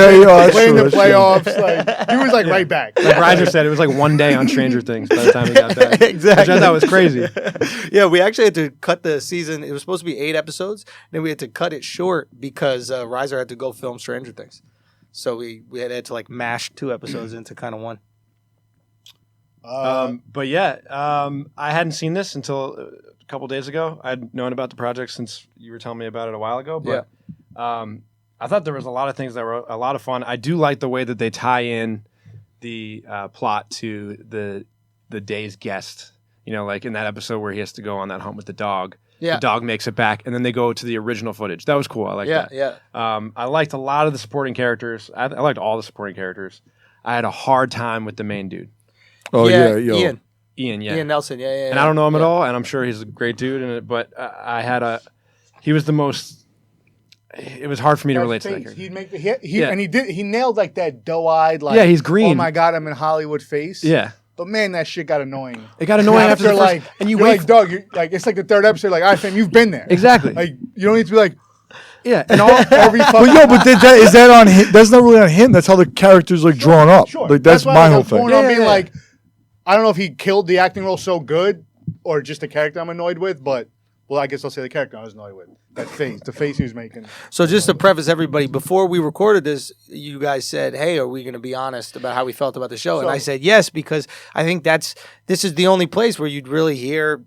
playing the playoffs. Like he was like right back. Like Riser said, it was like one day on Stranger Things by the time he got back. Exactly. Which I thought was crazy. Yeah, we actually had to cut the season. It was supposed to be 8 episodes. Then we had to cut it short because Riser had to go film Stranger Things. So we had to like mash 2 episodes into kind of one. But yeah, I hadn't seen this until a couple days ago. I'd known about the project since you were telling me about it a while ago. But I thought there was a lot of things that were a lot of fun. I do like the way that they tie in the plot to the day's guest. You know, like in that episode where he has to go on that hunt with the dog. Yeah. The dog makes it back, and then they go to the original footage. That was cool. I like that. Yeah. I liked a lot of the supporting characters. I liked all the supporting characters. I had a hard time with the main dude. Oh yeah, Ian. Ian, yeah. Ian Nelson, yeah. And I don't know him at all, and I'm sure he's a great dude. But he was the most. It was hard for me to relate to that character. He'd make he nailed like that doe-eyed like. Yeah, he's green. Oh my god, I'm in Hollywood face. Yeah. But man, that shit got annoying. It got annoying after the first, like, and you're like, dog, you're like, it's like the 3rd episode. Like, all right, fam, you've been there. Exactly. Like, you don't need to be like, yeah, and all every fucking. But is that on him? That's not really on him. That's how the character's like drawn up. Sure. Like that's why, my like, whole I'm thing. going on being like, I don't know if he killed the acting role so good or just the character I'm annoyed with, but I guess I'll say the character I was annoyed with. That face, the face he was making. So just to preface everybody, before we recorded this, you guys said, hey, are we going to be honest about how we felt about the show? And I said yes, because I think this is the only place where you'd really hear,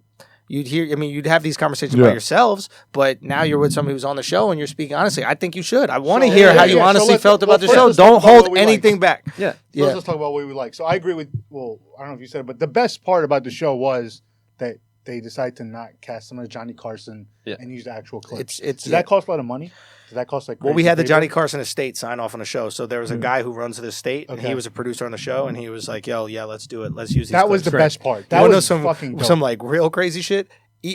you'd have these conversations by yourselves, but now you're with somebody who's on the show and you're speaking honestly. I think you should. I want to hear how you honestly felt about the show. Don't hold anything back. Yeah. So let's talk about what we like. So I agree with, I don't know if you said it, but the best part about the show was that they decided to not cast someone as Johnny Carson and use the actual clips. Did that cost a lot of money? Did that cost like? Well, we had the Johnny Carson estate sign off on the show. So there was a guy who runs the estate, and he was a producer on the show, and he was like, "Yo, yeah, let's do it. Let's use these." That was the best part. That was fucking dope. Some like real crazy shit.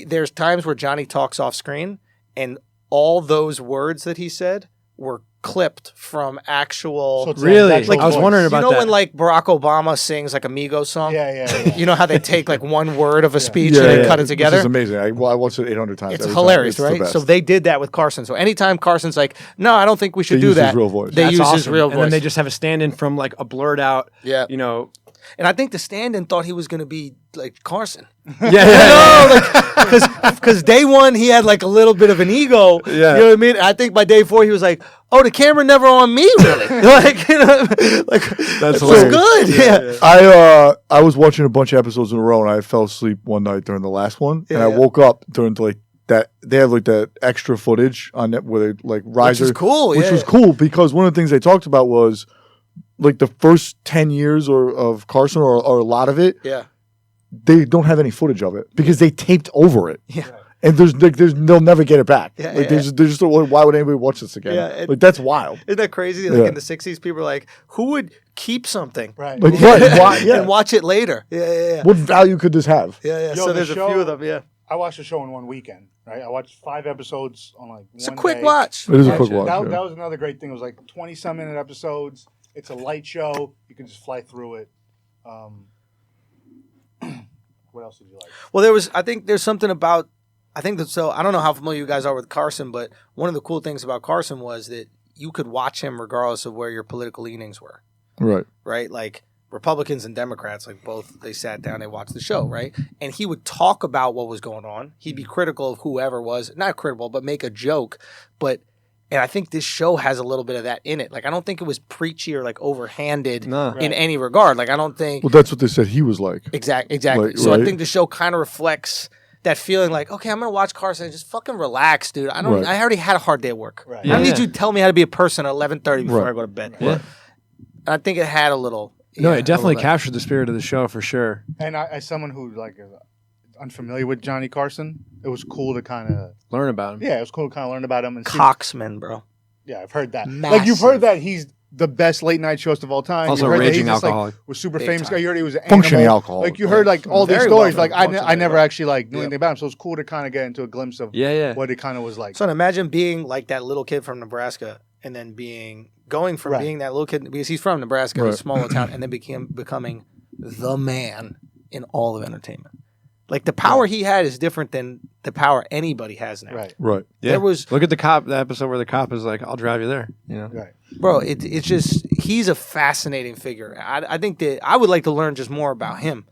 There's times where Johnny talks off screen, and all those words that he said were clipped from actual. So really? Like, I was wondering about that. You know when like Barack Obama sings like a Migos song? Yeah. You know how they take like one word of a speech and they cut it together? It's amazing. I watched it 800 times. It's hilarious, right? So they did that with Carson. So anytime Carson's like, no, I don't think we should do that. His real voice. They use awesome. his real voice. And then they just have a stand-in from like a blurred out, And I think the stand-in thought he was going to be like Carson. Because day one he had like a little bit of an ego. Yeah. You know what I mean? I think by day 4 he was like, "Oh, the camera never on me, really." Like, that's good. Yeah. I was watching a bunch of episodes in a row, and I fell asleep one night during the last one, and I woke up during like that. They had like that extra footage on it where they like Riser, which was cool. Which was cool because one of the things they talked about was like the first 10 years of Carson or a lot of it. Yeah. They don't have any footage of it because they taped over it. Yeah. And they'll never get it back. Yeah, like they're just why would anybody watch this again? Yeah, like that's wild. Isn't that crazy? Like in the 60s, people were like, who would keep something Right. Like, and watch it later? Yeah. What value could this have? Yeah. Yo, So there's a few of them, yeah. I watched the show in one weekend, right? I watched 5 episodes on like It's a one quick day. watch. It is a quick watch. That was another great thing. It was like 20-some minute episodes. It's a light show. You can just fly through it. What else did you like? Well, I think there's something about, I don't know how familiar you guys are with Carson, but one of the cool things about Carson was that you could watch him regardless of where your political leanings were. Right. Right? Like Republicans and Democrats, like both, they sat down, they watched the show, right? And he would talk about what was going on. He'd be critical of whoever was, not critical, but make a joke. And I think this show has a little bit of that in it. Like, I don't think it was preachy or like overhanded in any regard. Like, I don't think. Well, that's what they said he was like. Exactly. Like, so right? I think the show kind of reflects that feeling like, okay, I'm going to watch Carson and just fucking relax, dude. I already had a hard day at work. Right. I don't need you to tell me how to be a person at 11:30 before I go to bed. Yeah. And I think it had a little. No, it definitely captured the spirit of the show for sure. And as someone who like unfamiliar with Johnny Carson, it was cool to kind of Learn about him. Yeah, it was cool to kind of learn about him and see. Coxman, bro. Yeah, I've heard that. Massive. Like you've heard that he's the best late night host of all time. Also You heard that raging he's just, alcoholic. Like, was super Big famous time. guy. You heard he was an Functioning animal. alcoholic. Like you heard like all these Very stories. well Like I functioning, never bro. actually like knew anything about him, so it was cool to kind of get into a glimpse of Yeah. what it kind of was like. So imagine being like that little kid from Nebraska and then going from Right. being that little kid, because he's from Nebraska, Right. a smaller town, and then becoming the man in all of entertainment. Like the power he had is different than the power anybody has now. Right. Right. Yeah. There was, Look at the episode where the cop is like, "I'll drive you there." You know. Right. bro, it's just, he's a fascinating figure. I think that I would like to learn just more about him.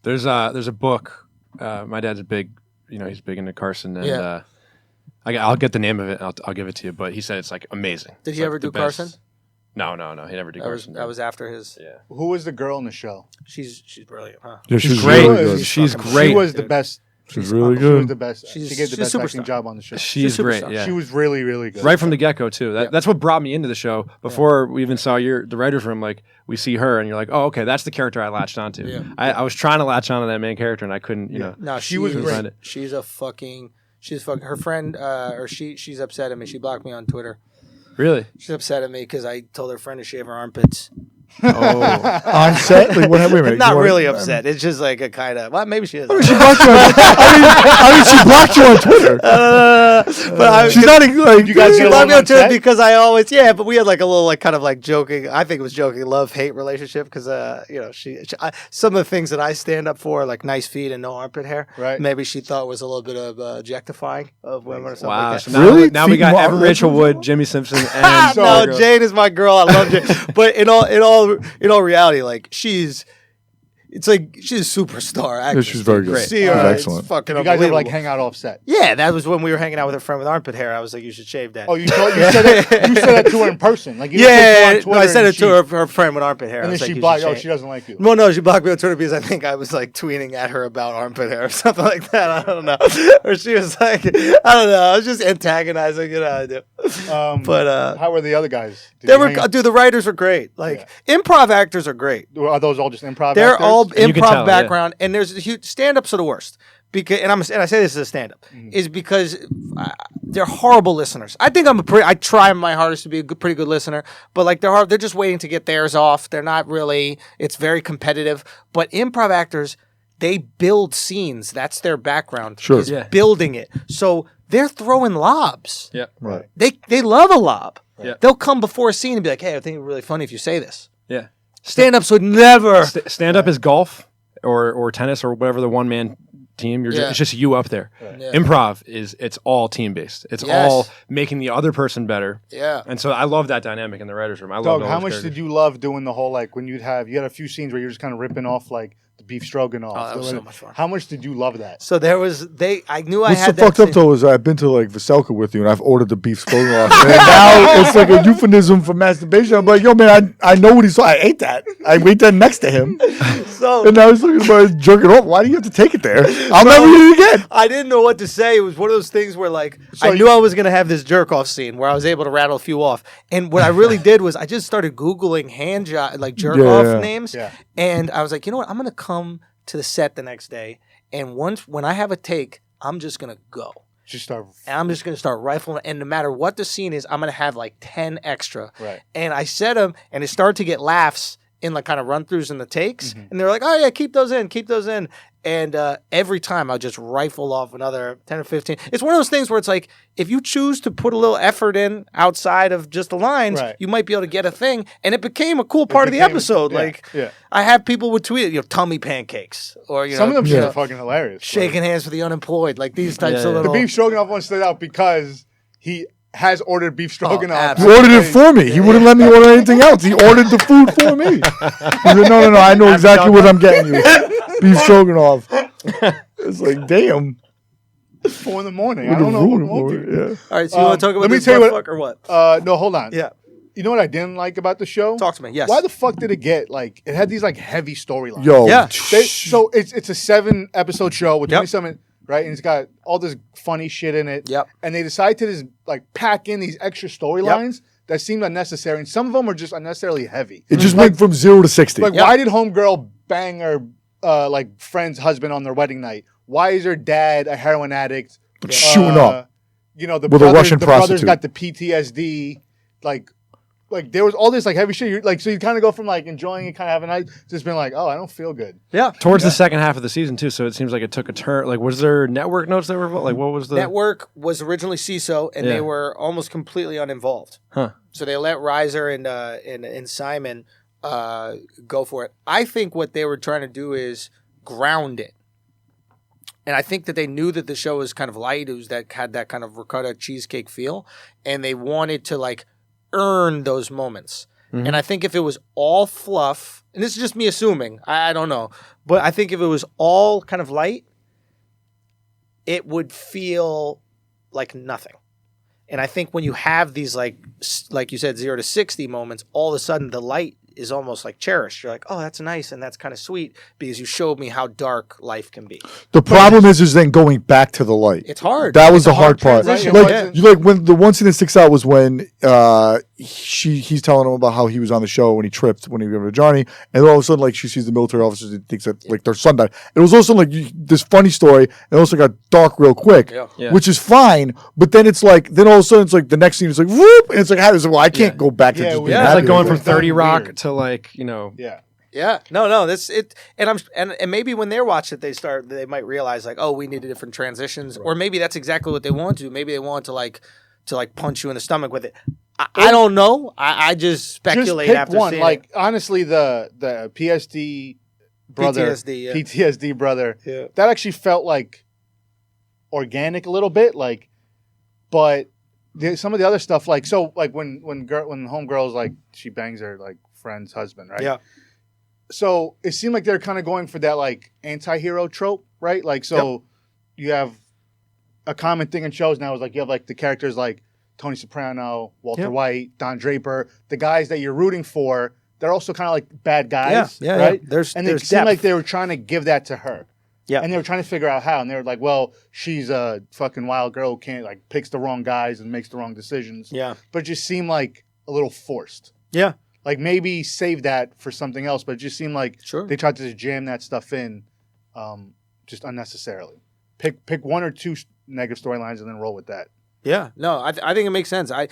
There's a book. My dad's a big, he's big into Carson, and Yeah. I'll get the name of it. I'll give it to you. But he said it's like amazing. Did It's he like ever the do best. Carson? No. He never did Carson. That was after his. Yeah. Who was the girl in the show? She's brilliant, huh? Yeah, She's she's great. really good. She's fucking great. She was the dude. best. She's really She was good. the best. She's- She gave the she's best a acting superstar. job on the show. She's a great. superstar. Yeah. She was really, really good. Right from the get-go too. Yeah. That's what brought me into the show. Before we even saw the writer's room, like we see her and you're like, oh, okay, that's the character I latched onto. Yeah. I was trying to latch onto that main character and I couldn't, you know. No, She was great. Find it. She's her friend, or she's upset at me. She blocked me on Twitter. Really? She's upset at me because I told her friend to shave her armpits. Oh. On set? Like, wait a minute. Not you really wanna- upset. It's just like a kind of, well, maybe she is. She blocked you on, I mean, she blocked you on Twitter. But She's not like You guys she get blocked along me on on Twitter set? because I always, but we had like a little like kind of like joking, I think it was joking, love-hate relationship because, some of the things that I stand up for, like nice feet and no armpit hair, Right. maybe she thought was a little bit of objectifying of women or something Wow. like So that. Really? now we got Feet Evan and Rachel armpits? Wood, Jimmy Simpson, and No, Stargirl. Jane is my girl. I love Jane. But in all reality, like she's a superstar actress. she's very good. See She's her, excellent. It's fucking You guys ever unbelievable. like hang out off set? Yeah, that was when we were hanging out with a friend with armpit hair. I was like, you should shave that. Oh, you said that to her in person. Like you yeah, didn't say no, to her on I Twitter said and it to her friend with armpit hair. I And then was like, she you blocked. should Oh, shave. she doesn't like you. Well, no, she blocked me on Twitter because I think I was like tweeting at her about armpit hair or something like that. I don't know. Or she was like, I don't know. I was just antagonizing. I do. But how were the other guys? Did they you were, hang out- dude. The writers are great. Like improv actors are great. Are those all just improv? They're actors? all And you can improv tell, yeah. background, and there's a huge stand-ups are the worst because, and I say this as a stand-up, Mm-hmm. is because they're horrible listeners. I think I try my hardest to be a pretty good listener, but like they're just waiting to get theirs off. They're not really. It's very competitive. But improv actors, they build scenes. That's their background. Sure. is Yeah. building it. So they're throwing lobs. Yeah. Right. They love a lob. Yeah. They'll come before a scene and be like, "Hey, I think it'd be really funny if you say this." Yeah. Stand-ups would never. Stand up is golf or tennis or whatever the one man team. It's just you up there. Yeah. Improv it's all team based. It's Yes. all making the other person better. Yeah. And so I love that dynamic in the writers' room. I love Doug, all how those much characters. did you love doing the whole like when you had a few scenes where you're just kind of ripping off like the beef stroganoff? Oh, that was so much fun. How much did you love that? So there was I knew I What's had so fucked that up though is I've been to like Veselka with you and I've ordered the beef stroganoff. And now it's like a euphemism for masturbation. I'm like, yo man, I know what he saw. I ate that. I ate that next to him. So And now he's looking about jerking off. Why do you have to take it there? I'll never eat it again. I didn't know what to say. It was one of those things where like So I knew I was gonna have this jerk off scene where I was able to rattle a few off. And what I really did was I just started Googling hand job like jerk off Yeah. names. Yeah. And I was like, you know what? I'm gonna come to the set the next day, and when I have a take, I'm just gonna go. Just start. And I'm just going to start rifling. And no matter what the scene is, I'm going to have like 10 extra. Right. And I said them, and it started to get laughs in like kind of run-throughs in the takes. Mm-hmm. And they're like, oh, yeah, keep those in. And every time I'll just rifle off another 10 or 15. It's one of those things where it's like, if you choose to put a little effort in outside of just the lines, Right. you might be able to get a thing. And it became a cool part of the became- episode. yeah, Like, yeah. I have people would tweet, tummy pancakes. Or, Some of them you shits know, are fucking hilarious. shaking hands for the unemployed. Like these types Yeah, of yeah. little... The beef stroganoff one stood out because he has ordered beef stroganoff. He ordered it for me. He wouldn't let me order anything else. He ordered the food for me. He said, no. I know exactly what I'm getting you. Beef stroganoff. It's like, damn. 4 in the morning. I What don't know. ruin what for to do. it. Yeah. All right, so you want to talk about let me this tell you butt what- fuck or what? No, hold on. Yeah. You know what I didn't like about the show? Talk to me, yes. Why the fuck did it get like it had these like heavy storylines? Yo. Yeah. So it's a 7-episode show with Yep. 27, right? And it's got all this funny shit in it. Yep. And they decide to just like pack in these extra storylines that seemed unnecessary, and some of them are just unnecessarily heavy. It just went from 0 to 60. Like, Yep. why did homegirl bang her like friend's husband on their wedding night? why is her dad a heroin addict? Shooting up. You know, the With a Russian brother's prostitute. got the PTSD. Like there was all this like heavy shit. So you kind of go from like enjoying it, kind of having a night, just being like, oh, I don't feel good. Yeah. Towards the second half of the season too, so it seems like it took a turn. Like, was there network notes that were like, what was the Network was originally CISO, and Yeah. they were almost completely uninvolved. Huh. So they let Reiser and Simon go for it. I think what they were trying to do is ground it. And I think that they knew that the show was kind of light. It was had that kind of ricotta cheesecake feel. And they wanted to like earn those moments. And I think if it was all fluff, and this is just me assuming, I don't know, but I think if it was all kind of light, it would feel like nothing. And I think when you have these like you said, 0 to 60 moments, all of a sudden the light is almost like cherished. You're like, oh, that's nice and that's kind of sweet because you showed me how dark life can be. The problem is then going back to the light. It's hard. That was It's a the hard part. transition. Like, Yeah. you like when the one scene that sticks out was when he's telling him about how he was on the show when he tripped when he went to Johnny, and then all of a sudden like she sees the military officers and thinks that like their son died. It was also like this funny story, and also got dark real quick, Yeah. which is fine. But then it's like all of a sudden it's like the next scene is like whoop, and it's like how is it? Well, I can't go back to Yeah, just we- being Yeah, it's happy. like going It from was done 30 Rock weird. to like, you know, Yeah. Yeah, no, that's it, and maybe when they're watching it, they might realize like, oh, we needed different transitions, or maybe that's exactly what they want to. Maybe they want to like punch you in the stomach with it. I don't know. I just speculate Just pick after one. seeing Like it. honestly, the PSD brother, PTSD, brother, Yeah. that actually felt like organic a little bit. Like, but some of the other stuff, like when homegirl's like she bangs her like friend's husband, right? Yeah. So it seemed like they're kind of going for that like anti-hero trope, right? Like so you have a common thing in shows now is like you have like the characters like Tony Soprano, Walter White, Don Draper, the guys that you're rooting for. They're also kind of like bad guys, Yeah, right? yeah. There's it depth. seemed like they were trying to give that to her. Yeah. And they were trying to figure out how. And they were like, well, she's a fucking wild girl who can't like picks the wrong guys and makes the wrong decisions. Yeah. But it just seemed like a little forced. Yeah. Like maybe save that for something else, but it just seemed like they tried to just jam that stuff in just unnecessarily. Pick one or two negative storylines and then roll with that. Yeah, no, I think it makes sense. I'm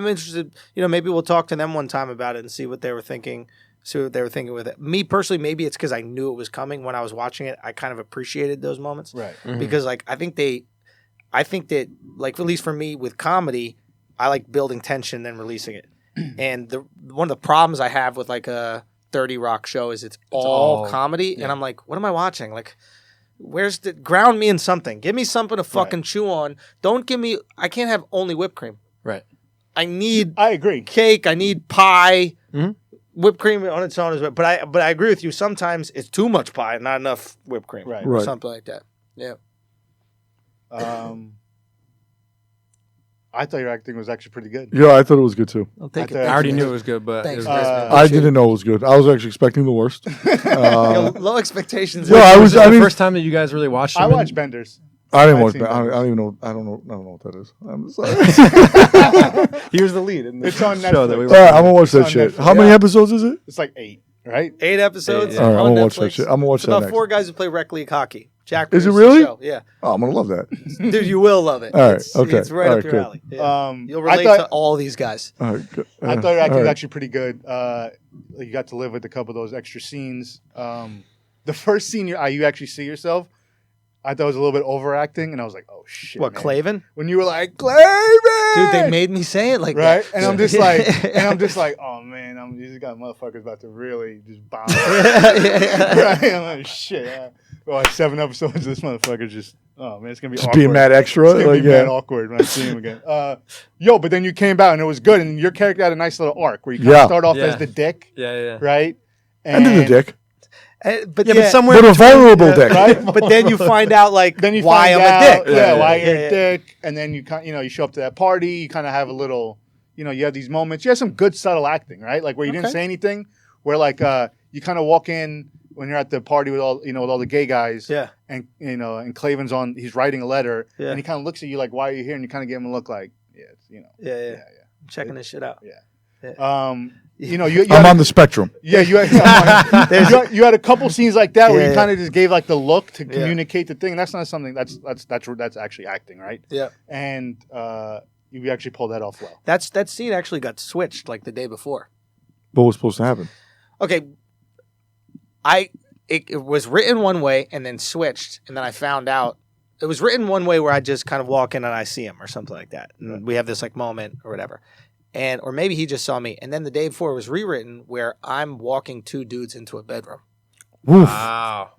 interested. You know, maybe we'll talk to them one time about it and see what they were thinking. See what they were thinking with it. Me personally, maybe it's because I knew it was coming when I was watching it. I kind of appreciated those moments, Right. Because like I think that like at least for me with comedy, I like building tension and releasing it. And one of the problems I have with like a 30 Rock show is it's all comedy, and I'm like, what am I watching? Like, where's the ground me in something? Give me something to fucking chew on. Don't give me. I can't have only whipped cream. right. I need I agree. cake. I need pie. Whipped cream on its own is, but I agree with you. Sometimes it's too much pie, and not enough whipped cream, Right. Or Right. something like that. Yeah. I thought your acting was actually pretty good. Yeah, I thought it was good too. I'll take I it. thought- I already knew it was good, but Thanks, it was, Chris. I didn't know it was good. I was actually expecting the worst. Yo, low expectations. Yeah, I was was. this I the mean, first time that you guys really watched I them? watched Benders. I didn't I've watch. seen I that. don't even know. I don't know what that is. I'm sorry. He was the lead in the It's on show that we Netflix. All right, I'm gonna watch It's that on shit. Netflix. How many Yeah. episodes is it? It's like 8, right? 8 episodes. Yeah. All right, I'm on gonna watch that Netflix. shit. I'm gonna watch It's that about next. 4 guys who play rec league hockey. Jack Is it produced the really? show. Yeah, Oh, I'm gonna love that. dude, you will love it. All right, It's, okay. it's right All up right, your good. alley. Yeah. You'll I relate thought- to all these guys. All right, good. I thought your acting all was right. actually pretty good. You got to live with a couple of those extra scenes. The first scene you actually see yourself, I thought was a little bit overacting, and I was like, "Oh shit!" What, man. Clavin? When you were like, "Clavin," Dude, they made me say it like right, that. and I'm just like, "Oh man, these got motherfuckers about to really just bomb." Right? I'm like, "Shit." Well, like 7 episodes of this motherfucker just. Oh man, it's gonna be Just awkward. being mad extra. It's gonna Like, be yeah. mad awkward when I see him again. But then you came back and it was good, and your character had a nice little arc where you kind of Yeah. start off Yeah. as the dick, yeah. right? And in the dick, But Yeah, but somewhere but a vulnerable dick. right? But then you find out like Then you why find I'm out, a dick. why you're Yeah. a dick, and then you show up to that party. You kind of have a little, you have these moments. You have some good subtle acting, right? Like where you didn't Okay. say anything. Where like you kind of walk in when you're at the party with all with all the gay guys. Yeah. And and Clavin's he's writing a letter, Yeah. and he kind of looks at you like, why are you here? And you kind of give him a look like, yeah, it's, Yeah. Checking this shit out. Yeah. You I'm on the spectrum. Yeah, you had a couple scenes like that where you kind of just gave like the look to communicate the thing. That's not something that's actually acting, right? Yeah. And you actually pulled that off well. That scene actually got switched like the day before. What was supposed to happen? Okay, it was written one way and then switched, and then I found out it was written one way where I just kind of walk in and I see him or something like that. And we have this like moment or whatever. Or maybe he just saw me. And then the day before it was rewritten where I'm walking two dudes into a bedroom. Oof. Wow.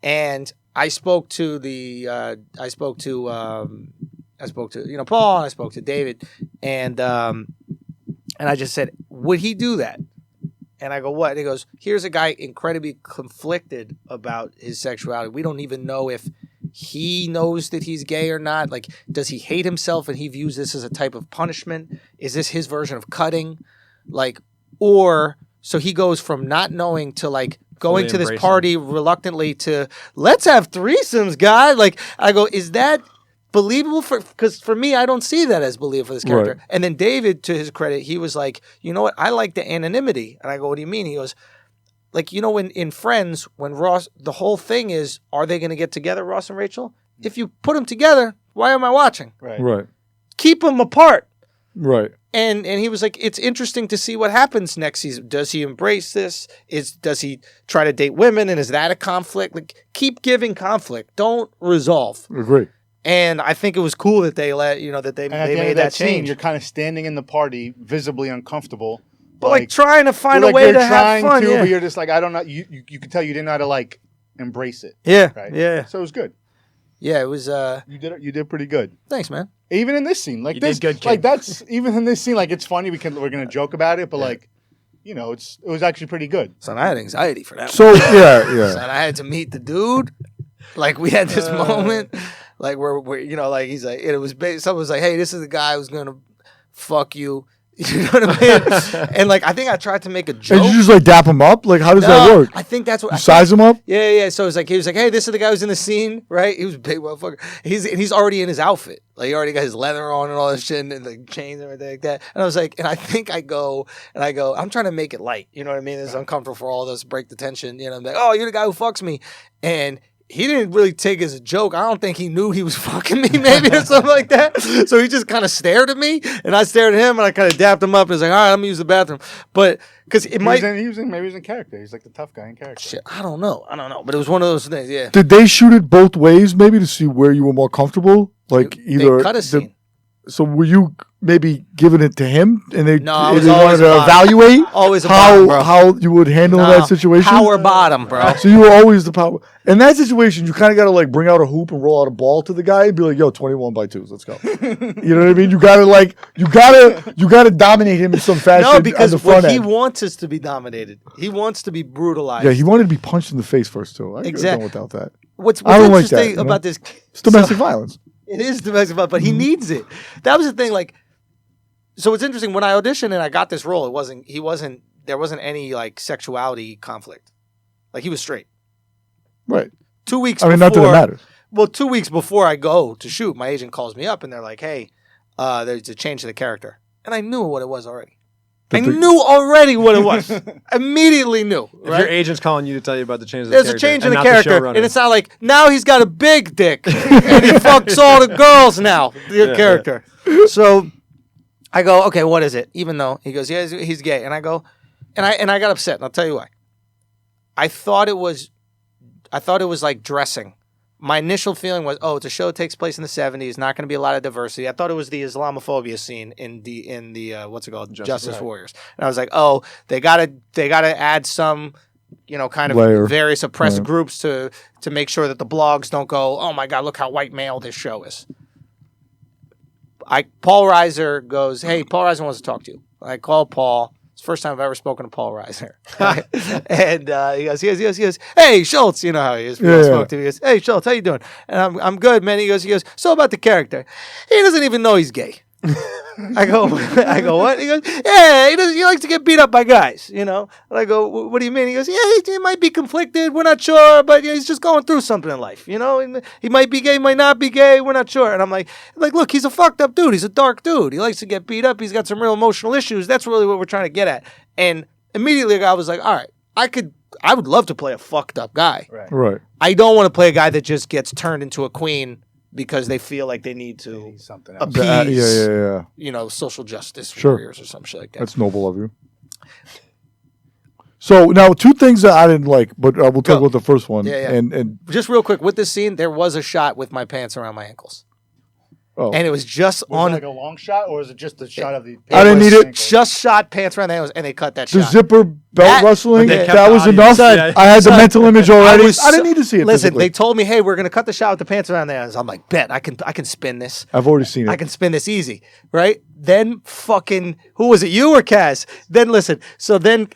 And I spoke to Paul, and I spoke to David, and I just said, would he do that? And I go, what? And he goes, here's a guy incredibly conflicted about his sexuality. We don't even know if he knows that he's gay or not. Like, does he hate himself and he views this as a type of punishment? Is this his version of cutting? Like, or so he goes from not knowing to like going to this party reluctantly to let's have threesomes, guy. Like, I go, is that believable? Because for me, I don't see that as believable for this character. Right. And then David, to his credit, he was like, you know what? I like the anonymity. And I go, what do you mean? He goes, like, you know, in Friends, when Ross, the whole thing is, are they going to get together, Ross and Rachel? If you put them together, why am I watching? Right. Keep them apart. Right. And he was like, it's interesting to see what happens next season. Does he embrace this? Does he try to date women? And is that a conflict? Like, keep giving conflict. Don't resolve. Agree. And I think it was cool that they made that change. You're kind of standing in the party, visibly uncomfortable. But like trying to find a way to have fun. But you're just like, I don't know. You could tell you didn't know how to like embrace it. Yeah. Right? Yeah. So it was good. Yeah, it was. You did pretty good. Thanks, man. Even in this scene, like you this, did good, kid. like that's even in this scene, like it's funny we're gonna joke about it, but like, you know, it was actually pretty good. Son, I had anxiety for that. So yeah. Son, I had to meet the dude. Like we had this moment, like where you know, like he's like it was. Someone was like, "Hey, this is the guy who's gonna fuck you." You know what I mean? And like I think I tried to make a joke. And you just like dap him up? Like how does that work? I think that's what you size him up? Yeah. So he was like, hey, this is the guy who's in the scene, right? He was a big motherfucker. He's already in his outfit. Like he already got his leather on and all this shit and the chains and everything like that. And I was like, and I think I go, I'm trying to make it light. You know what I mean? It's uncomfortable for all of us, break the tension. You know, I'm like, oh, you're the guy who fucks me. And he didn't really take it as a joke. I don't think he knew he was fucking me, maybe, or something like that. So he just kind of stared at me, and I stared at him, and I kind of dapped him up and was like, all right, I'm going to use the bathroom. But, because it might... maybe he was in character. He's like the tough guy in character. Shit, I don't know. But it was one of those things, yeah. Did they shoot it both ways, maybe, to see where you were more comfortable? Like, either... They cut a scene. So were you maybe giving it to him, and they wanted to evaluate always a bottom, bro. how you would handle that situation? Power bottom, bro. So you were always the power. In that situation, you kind of got to like bring out a hoop and roll out a ball to the guy and be like, "Yo, 21 by 2s, let's go." You know what I mean? You gotta dominate him in some fashion. No, because he wants us to be dominated. He wants to be brutalized. Yeah, he wanted to be punched in the face first too. I exactly. Without that, what's interesting about this? It's domestic violence. It is domestic violence, but he needs it. That was the thing. Like, so it's interesting when I auditioned and I got this role. There wasn't any like sexuality conflict. Like he was straight. Right. 2 weeks. Not that it matters. Well, 2 weeks before I go to shoot, my agent calls me up and they're like, "Hey, there's a change to the character," and I knew what it was already. I knew already what it was. Immediately knew. Right? If your agent's calling you to tell you about the change of the There's character. There's a change in the character. And it's not like, now he's got a big dick. And he fucks all the girls now. The character. So I go, okay, what is it? Even though he goes, yeah, he's gay. And I go, and I got upset. And I'll tell you why. I thought it was like dressing. My initial feeling was, it's a show that takes place in the 70s, not going to be a lot of diversity. I thought it was the Islamophobia scene in the what's it called, Justice Warriors, and I was like, they gotta add some, kind of layer. Various oppressed groups to make sure that the blogs don't go, oh my God, look how white male this show is. Paul Reiser goes, hey, Paul Reiser wants to talk to you. I call Paul. It's the first time I've ever spoken to Paul Reiser. And he goes, hey, Schulz. You know how he is. Spoke to me. He goes, hey, Schulz, how you doing? And I'm good, man. He goes, so about the character. He doesn't even know he's gay. I go, what? He goes, yeah, he likes to get beat up by guys, And I go, what do you mean? He goes, yeah, he might be conflicted. We're not sure, but he's just going through something in life, And he might be gay, might not be gay. We're not sure. And I'm like, look, he's a fucked up dude. He's a dark dude. He likes to get beat up. He's got some real emotional issues. That's really what we're trying to get at. And immediately I was like, all right, I would love to play a fucked up guy. Right. I don't want to play a guy that just gets turned into a queen because they feel like they need to something else. appease, social justice warriors or some shit like that. That's noble of you. So now, two things that I didn't like, but we'll talk about the first one. Yeah. And just real quick, with this scene, there was a shot with my pants around my ankles. Oh. And it was just Was on... it like a long shot, or was it just the shot of the... I didn't need it. Just shot pants around the ankles, and they cut that The shot. zipper belt That- wrestling, But they kept that the was audience. enough. I had the mental image already. I didn't need to see it. Listen, physically. they told me, hey, we're going to cut the shot with the pants around the ankles. I'm like, bet, I can spin this. I've already seen it. I can spin this easy, right? Then fucking, who was it, you or Kaz? Then listen, so then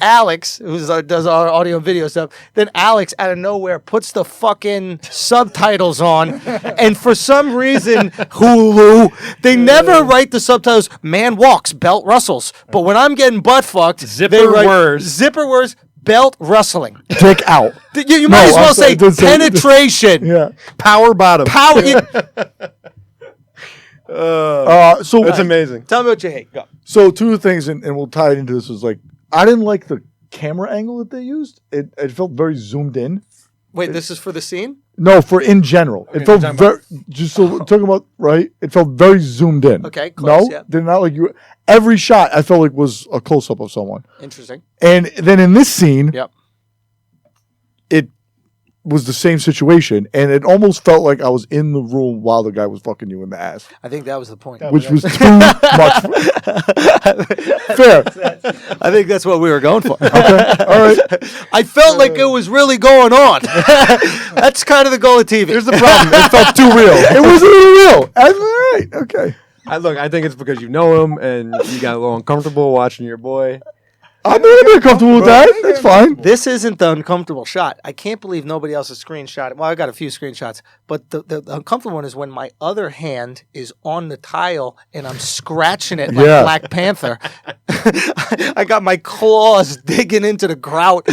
Alex, who does our audio and video stuff, then Alex out of nowhere puts the fucking subtitles on, and for some reason, Hulu, they never write the subtitles, man walks, belt rustles, but when I'm getting butt fucked, they write zipper words, belt rustling. Dick out. You might as well say penetration. Yeah. Power bottom. So That's amazing. Tell me what you hate. Go. So two things, and we'll tie it into this, was like, I didn't like the camera angle that they used. It felt very zoomed in. Wait, this is for the scene? No, for in general. It felt very, just so talking about, right? It felt very zoomed in. Okay, close, no, yeah. they're not like you. Every shot I felt like was a close up of someone. Interesting. And then in this scene, Yep. it was the same situation, and it almost felt like I was in the room while the guy was fucking you in the ass, I think that was the point. which was too much. Fair. I think that's what we were going for. Okay. All right. I felt like it was really going on. That's kind of the goal of TV. Here's the problem. It felt too real. It was a little real. All right. Okay. I think it's because you know him and you got a little uncomfortable watching your boy. I'm a little bit comfortable with that. That's fine. This isn't the uncomfortable shot. I can't believe nobody else has screenshot it. Well, I got a few screenshots, but the uncomfortable one is when my other hand is on the tile and I'm scratching it like Black Panther. I got my claws digging into the grout.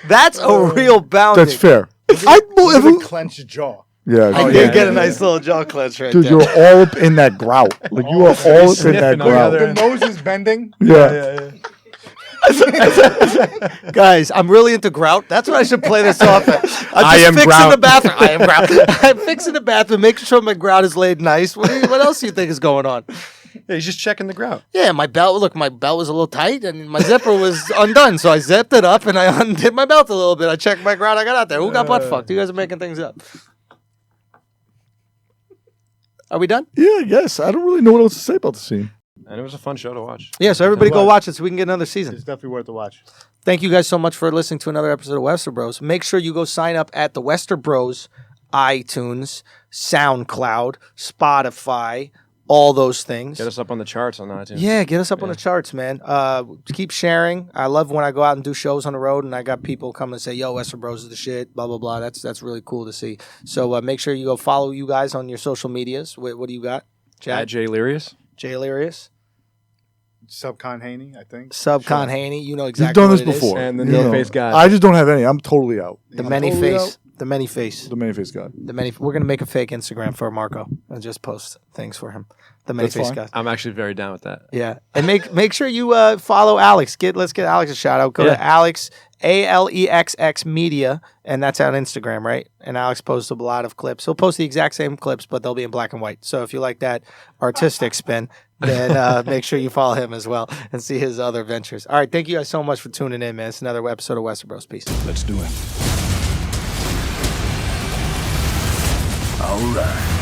That's a real boundary. That's fair. With a clenched jaw. Yeah. I did get a nice little jaw clench right Dude, there. you're all up in that grout. Like, you are all up in that sniffing on the grout. other The nose is bending. Yeah. Guys, I'm really into grout. That's what I should play this off at. I am fixing grout. the bathroom. I am grout. I'm fixing the bathroom, making sure my grout is laid nice. What else do you think is going on? Yeah, he's just checking the grout. Yeah, my belt was a little tight and my zipper was undone. So I zipped it up and I undid my belt a little bit. I checked my grout I got out there. Who got butt fucked? You guys are making things up. Are we done? Yeah, I guess. I don't really know what else to say about the scene. And it was a fun show to watch. Yeah, so everybody go watch it so we can get another season. It's definitely worth the watch. Thank you guys so much for listening to another episode of Westerbros. Make sure you go sign up at the Westerbros, iTunes, SoundCloud, Spotify, all those things. Get us up on the charts on iTunes. Yeah, get us up on the charts, man. Keep sharing. I love when I go out and do shows on the road and I got people come and say, yo, Westerbros is the shit, blah, blah, blah. That's really cool to see. So make sure you go follow you guys on your social medias. What do you got? At Jay Lyrius. Jay Lyrius. Subcon Haney, I think. Subcon Haney. You know You've exactly done what this it is. before. And the You no know. face guy. I just don't have any. I'm totally out. The many Totally face. out. The many face. The many face guy. We're gonna make a fake Instagram for Marco and just post things for him. The many That's face fine. guy. I'm actually very down with that. Yeah, and make sure you follow Alex. Let's get Alex a shout out. Go to Alex ALEXX Media, and that's on Instagram, right? And Alex posts a lot of clips. He'll post the exact same clips, but they'll be in black and white. So if you like that artistic spin, then make sure you follow him as well and see his other ventures. All right, thank you guys so much for tuning in, man. It's another episode of Westerbros. Peace. Let's do it. All right.